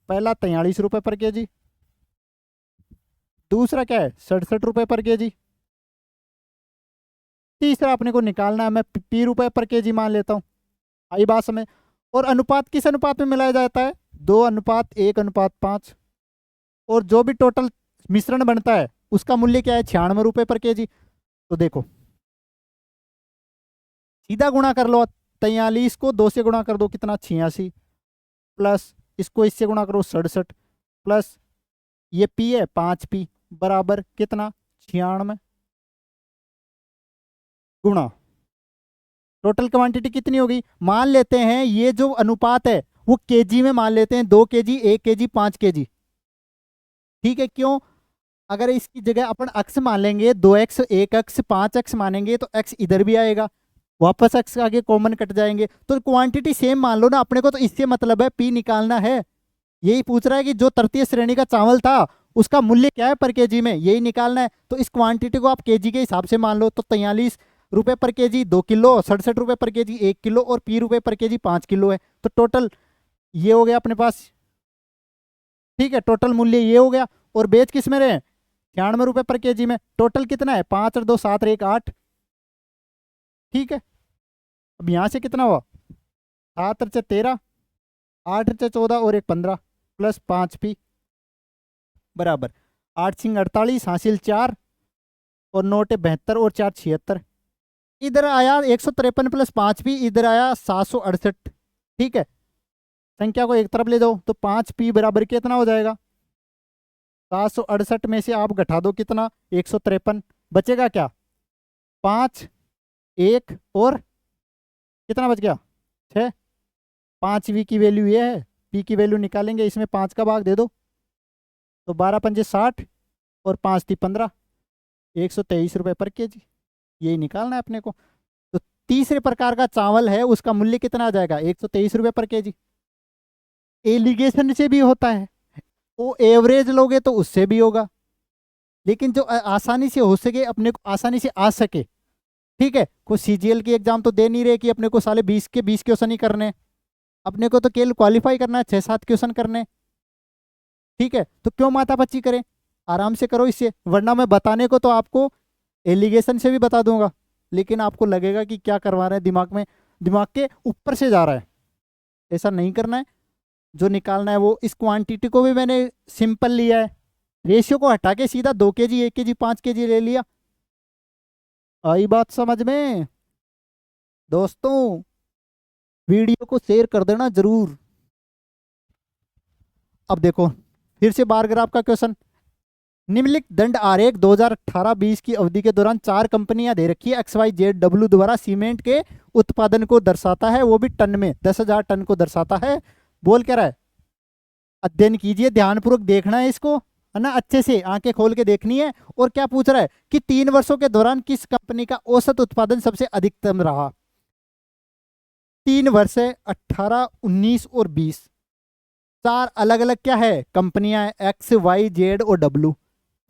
पहला 43 रुपए पर केजी, दूसरा क्या है? 67 रुपए पर केजी, तीसरा अपने को निकालना है, मैं पी रुपए पर केजी मान लेता हूँ। आई बात समझ? और अनुपात किस अनुपात में मिलाया जाता है? 2:1:5। और जो भी टोटल मिश्रण बनता है उसका मूल्य क्या है? 96 रुपए पर केजी। तो देखो सीधा गुणा कर लो, 43 को 2 से गुणा कर दो, कितना? 86, प्लस इसको इससे गुणा करो, 67, प्लस ये पी है 5p, बराबर कितना? 96, गुणा टोटल क्वांटिटी कितनी होगी? मान लेते हैं ये जो अनुपात है वो केजी में मान लेते हैं, 2 केजी, 1 केजी, 5 केजी। ठीक है, क्यों? अगर इसकी जगह अपन अक्स मान लेंगे, 2x, 1x, 5x मानेंगे तो x इधर भी आएगा, वापस x आगे कॉमन कट जाएंगे, तो क्वांटिटी सेम मान लो ना। अपने को तो इससे मतलब है, p निकालना है। यही पूछ रहा है कि जो तृतीय श्रेणी का चावल था उसका मूल्य क्या है पर केजी में, यही निकालना है। तो इस क्वांटिटी को आप केजी के हिसाब से मान लो, तो 43 रुपए पर केजी 2 किलो, 67 रुपए पर केजी 1 किलो, और p रुपए पर केजी 5 किलो है। तो टोटल ये हो गया अपने पास। ठीक है, टोटल मूल्य ये हो गया। और बेच किस में रहे? 96 रुपए पर केजी में। टोटल कितना है? 5 और 2 7 और 1 8। ठीक है, अब यहाँ से कितना हुआ? 7 और 4 13, 8 और 4 14 और 1 15, प्लस 5p, बराबर 8 सिंह 48, हासिल 4, और 9 72 और 4 76। इधर आया 153 प्लस 5p, इधर आया 768। ठीक है, संख्या को एक तरफ ले जाओ तो 5p बराबर कितना हो जाएगा? 768 में से आप घटा दो कितना? 153, बचेगा क्या? 5, 1 और कितना बच गया? 6। 5v की वैल्यू ये है, p की वैल्यू निकालेंगे, इसमें 5 का भाग दे दो, तो 12 पंजे 60 और 5 थी 15, 123 रुपये पर केजी, यही निकालना है अपने को। तो तीसरे प्रकार का चावल है, उसका मूल्य कितना आ जाएगा, 123 रुपये पर केजी। एलिगेशन से भी होता है, वो एवरेज लोगे तो उससे भी होगा, लेकिन जो आसानी से हो सके, अपने को आसानी से आ सके, ठीक है। कोई सीजीएल की एग्जाम तो दे नहीं रहे कि अपने को साले 20 के 20 क्वेश्चन ही करने हैं, अपने को तो केवल क्वालिफाई करना है, 6-7 क्वेश्चन करने हैं, ठीक है। तो क्यों माथापच्ची करें, आराम से करो इससे। वरना मैं बताने को तो आपको एलिगेशन से भी बता दूंगा, लेकिन आपको लगेगा कि क्या करवा रहे हैं, दिमाग में, दिमाग के ऊपर से जा रहा है। ऐसा नहीं करना है। जो निकालना है वो, इस क्वांटिटी को भी मैंने सिंपल लिया है, रेशियो को हटा के सीधा 2 केजी 1 केजी 5 केजी ले लिया। आई बात समझ में दोस्तों? वीडियो को शेयर कर देना जरूर। अब देखो फिर से बार ग्राफ का क्वेश्चन। निम्नलिखित दंड आरेख 2018-20 की अवधि के दौरान 4 कंपनियां दे रखी है, XYZ द्वारा सीमेंट के उत्पादन को दर्शाता है, वो भी टन में, 10,000 टन को दर्शाता है। बोल क्या रहा है, अध्ययन कीजिए, ध्यानपूर्वक देखना है इसको, है ना, अच्छे से आंखें खोल के देखनी है। और क्या पूछ रहा है कि 3 वर्षों के दौरान किस कंपनी का औसत उत्पादन सबसे अधिकतम रहा। 3 वर्ष है, 18, 19 और 20, 4 अलग अलग क्या है कंपनियां हैं, XYZ और W।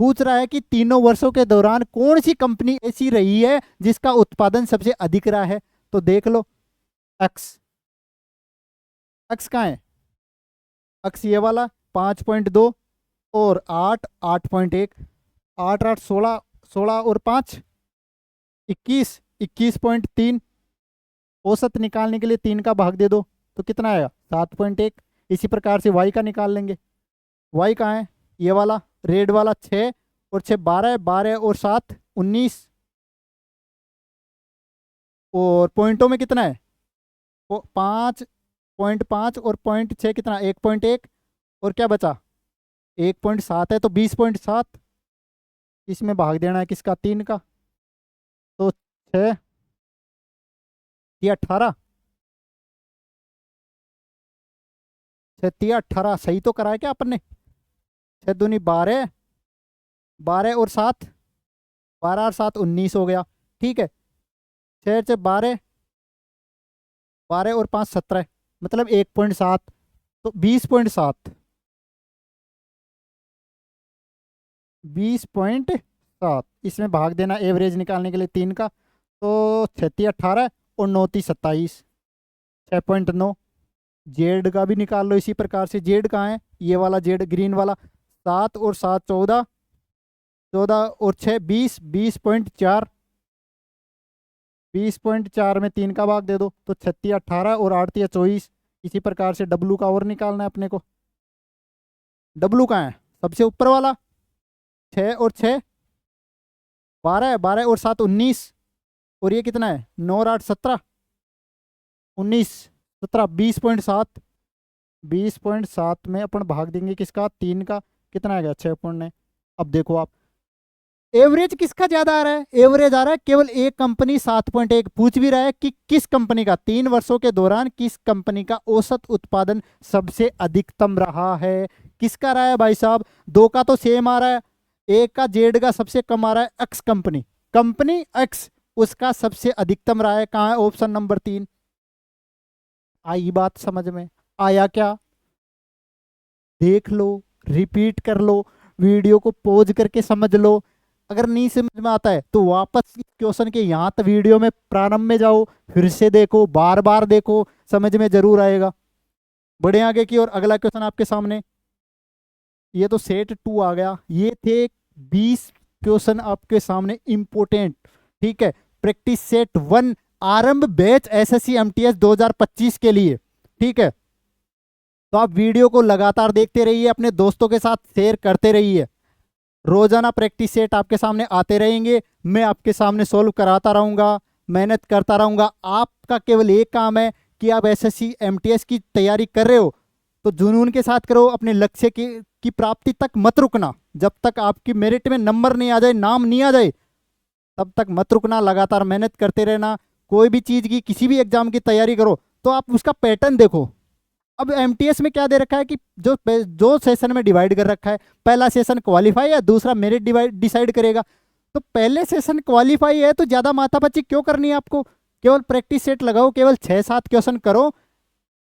पूछ रहा है कि तीनों वर्षों के दौरान कौन सी कंपनी ऐसी रही है जिसका उत्पादन सबसे अधिक रहा है। तो देख लो, एक्स, एक्स कहाँ है, एक्स ये वाला 5.2 और 8, 8.1, 8, 8, 16, 16 और 5, 21, 21.3। औसत निकालने के लिए 3 का भाग दे दो तो कितना आएगा, 7.1। इसी प्रकार से वाई का निकाल लेंगे। वाई कहाँ है, ये वाला रेड वाला, 6 और 6 12, 12 और 7 19, और पॉइंटों में कितना है, 5.5 और 0.6 कितना, 1.1, और क्या बचा 1.7 है, तो 20.7। इसमें भाग देना है किसका, 3 का। तो 6 ये 18, 6 18 सही तो करा है क्या अपन ने, 6 दूनी 12, 12 और 7, 12 और 7 19 हो गया, ठीक है। 6 से 12, 12 और 5 17, मतलब 1.7, तो 20.7, 20.7। इसमें भाग देना एवरेज निकालने के लिए 3 का, तो 36 18 और 9 27, 6.9। जेड का भी निकाल लो इसी प्रकार से। जेड कहाँ है, ये वाला जेड ग्रीन वाला, 7 और 7 14, 14 और 6 20, 20.4, 20.4 में 3 का भाग दे दो तो 36 18 और 8 24। इसी प्रकार से डब्लू का और निकालना है अपने को। डब्लू कहाँ है, सबसे ऊपर वाला, 6 और 6 12, 12 और 7 19, और ये कितना है 9 और 8 17, 19 17, 20.7। 20.7 में अपन भाग देंगे किसका, 3 का, कितना आ गया 6.9। अब देखो आप, एवरेज किसका ज्यादा आ रहा है, एवरेज आ रहा है केवल एक कंपनी 7.1। पूछ भी रहा है कि किस कंपनी का 3 वर्षों के दौरान किस कंपनी का औसत उत्पादन सबसे अधिकतम रहा है। किसका रहा है भाई साहब, 2 का तो सेम आ रहा है, एक का जेड का सबसे कम आ रहा है, एक्स कंपनी, कंपनी एक्स उसका सबसे अधिकतम रहा है। कहाँ है, ऑप्शन नंबर 3। आई बात समझ में, आया क्या, देख लो, रिपीट कर लो, वीडियो को पॉज करके समझ लो। अगर नहीं समझ में आता है तो वापस क्वेश्चन के यहाँ तक वीडियो में प्रारंभ में जाओ, फिर से देखो, बार बार देखो, समझ में जरूर आएगा। बढ़े आगे की और अगला क्वेश्चन आपके सामने। ये तो सेट 2 आ गया, ये थे 20 क्वेश्चन आपके सामने इंपोर्टेंट, ठीक है। प्रैक्टिस सेट 1 आरंभ बैच एसएससी एमटीएस 2025 के लिए, ठीक है। तो आप वीडियो को लगातार देखते रहिए, अपने दोस्तों के साथ शेयर करते रहिए। रोजाना प्रैक्टिस सेट आपके सामने आते रहेंगे, मैं आपके सामने सोल्व कराता रहूंगा, मेहनत करता रहूंगा। आपका केवल एक काम है कि आप एसएससी एमटीएस की तैयारी कर रहे हो तो जुनून के साथ करो, अपने लक्ष्य की प्राप्ति तक मत रुकना। जब तक आपकी मेरिट में नंबर नहीं आ जाए, नाम नहीं आ जाए, तब तक मत रुकना, लगातार मेहनत करते रहना। कोई भी चीज़ की, किसी भी एग्जाम की तैयारी करो तो आप उसका पैटर्न देखो, अब एमटीएस में क्या दे रखा है कि जो सेशन में डिवाइड कर रखा है, पहला सेशन क्वालिफाई है, दूसरा मेरिट डिसाइड करेगा। तो पहले सेशन क्वालिफाई है तो ज़्यादा माथापच्ची क्यों करनी है आपको, केवल प्रैक्टिस सेट लगाओ, केवल 6-7 क्वेश्चन करो,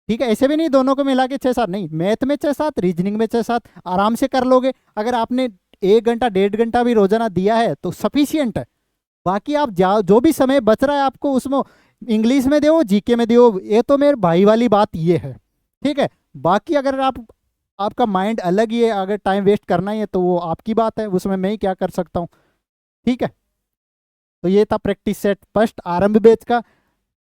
ठीक है। ऐसे भी नहीं दोनों को मिला के 6-7 नहीं, मैथ में 6-7, रीजनिंग में 6-7 आराम से कर लोगे। अगर आपने 1 घंटा 1.5 घंटा भी रोजाना दिया है तो सफिशियंट है। बाकी आप जो भी समय बच रहा है आपको उसमें इंग्लिश में दो, जीके में दो, ये तो मेरे भाई वाली बात ये है, ठीक है। बाकी अगर आपका माइंड अलग ही है, अगर टाइम वेस्ट करना ही है तो वो आपकी बात है, उसमें मैं ही क्या कर सकता हूँ, ठीक है। तो ये था प्रैक्टिस सेट फर्स्ट आरंभ बैच का।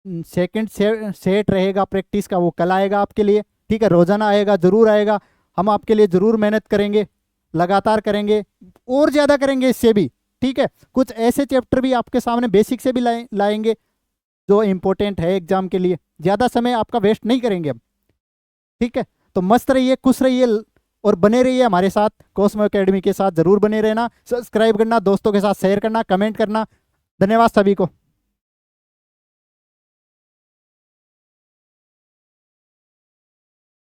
सेकंड सेट रहेगा प्रैक्टिस का, वो कल आएगा आपके लिए, ठीक है। रोजाना आएगा, जरूर आएगा, हम आपके लिए जरूर मेहनत करेंगे, लगातार करेंगे और ज़्यादा करेंगे इससे भी, ठीक है। कुछ ऐसे चैप्टर भी आपके सामने बेसिक से भी लाएंगे जो इम्पोर्टेंट है एग्जाम के लिए। ज़्यादा समय आपका वेस्ट नहीं करेंगे अब, ठीक है। तो मस्त रहिए, खुश रहिए और बने रहिए हमारे साथ, कॉस्मो एकेडमी के साथ जरूर बने रहना। सब्सक्राइब करना, दोस्तों के साथ शेयर करना, कमेंट करना। धन्यवाद सभी को।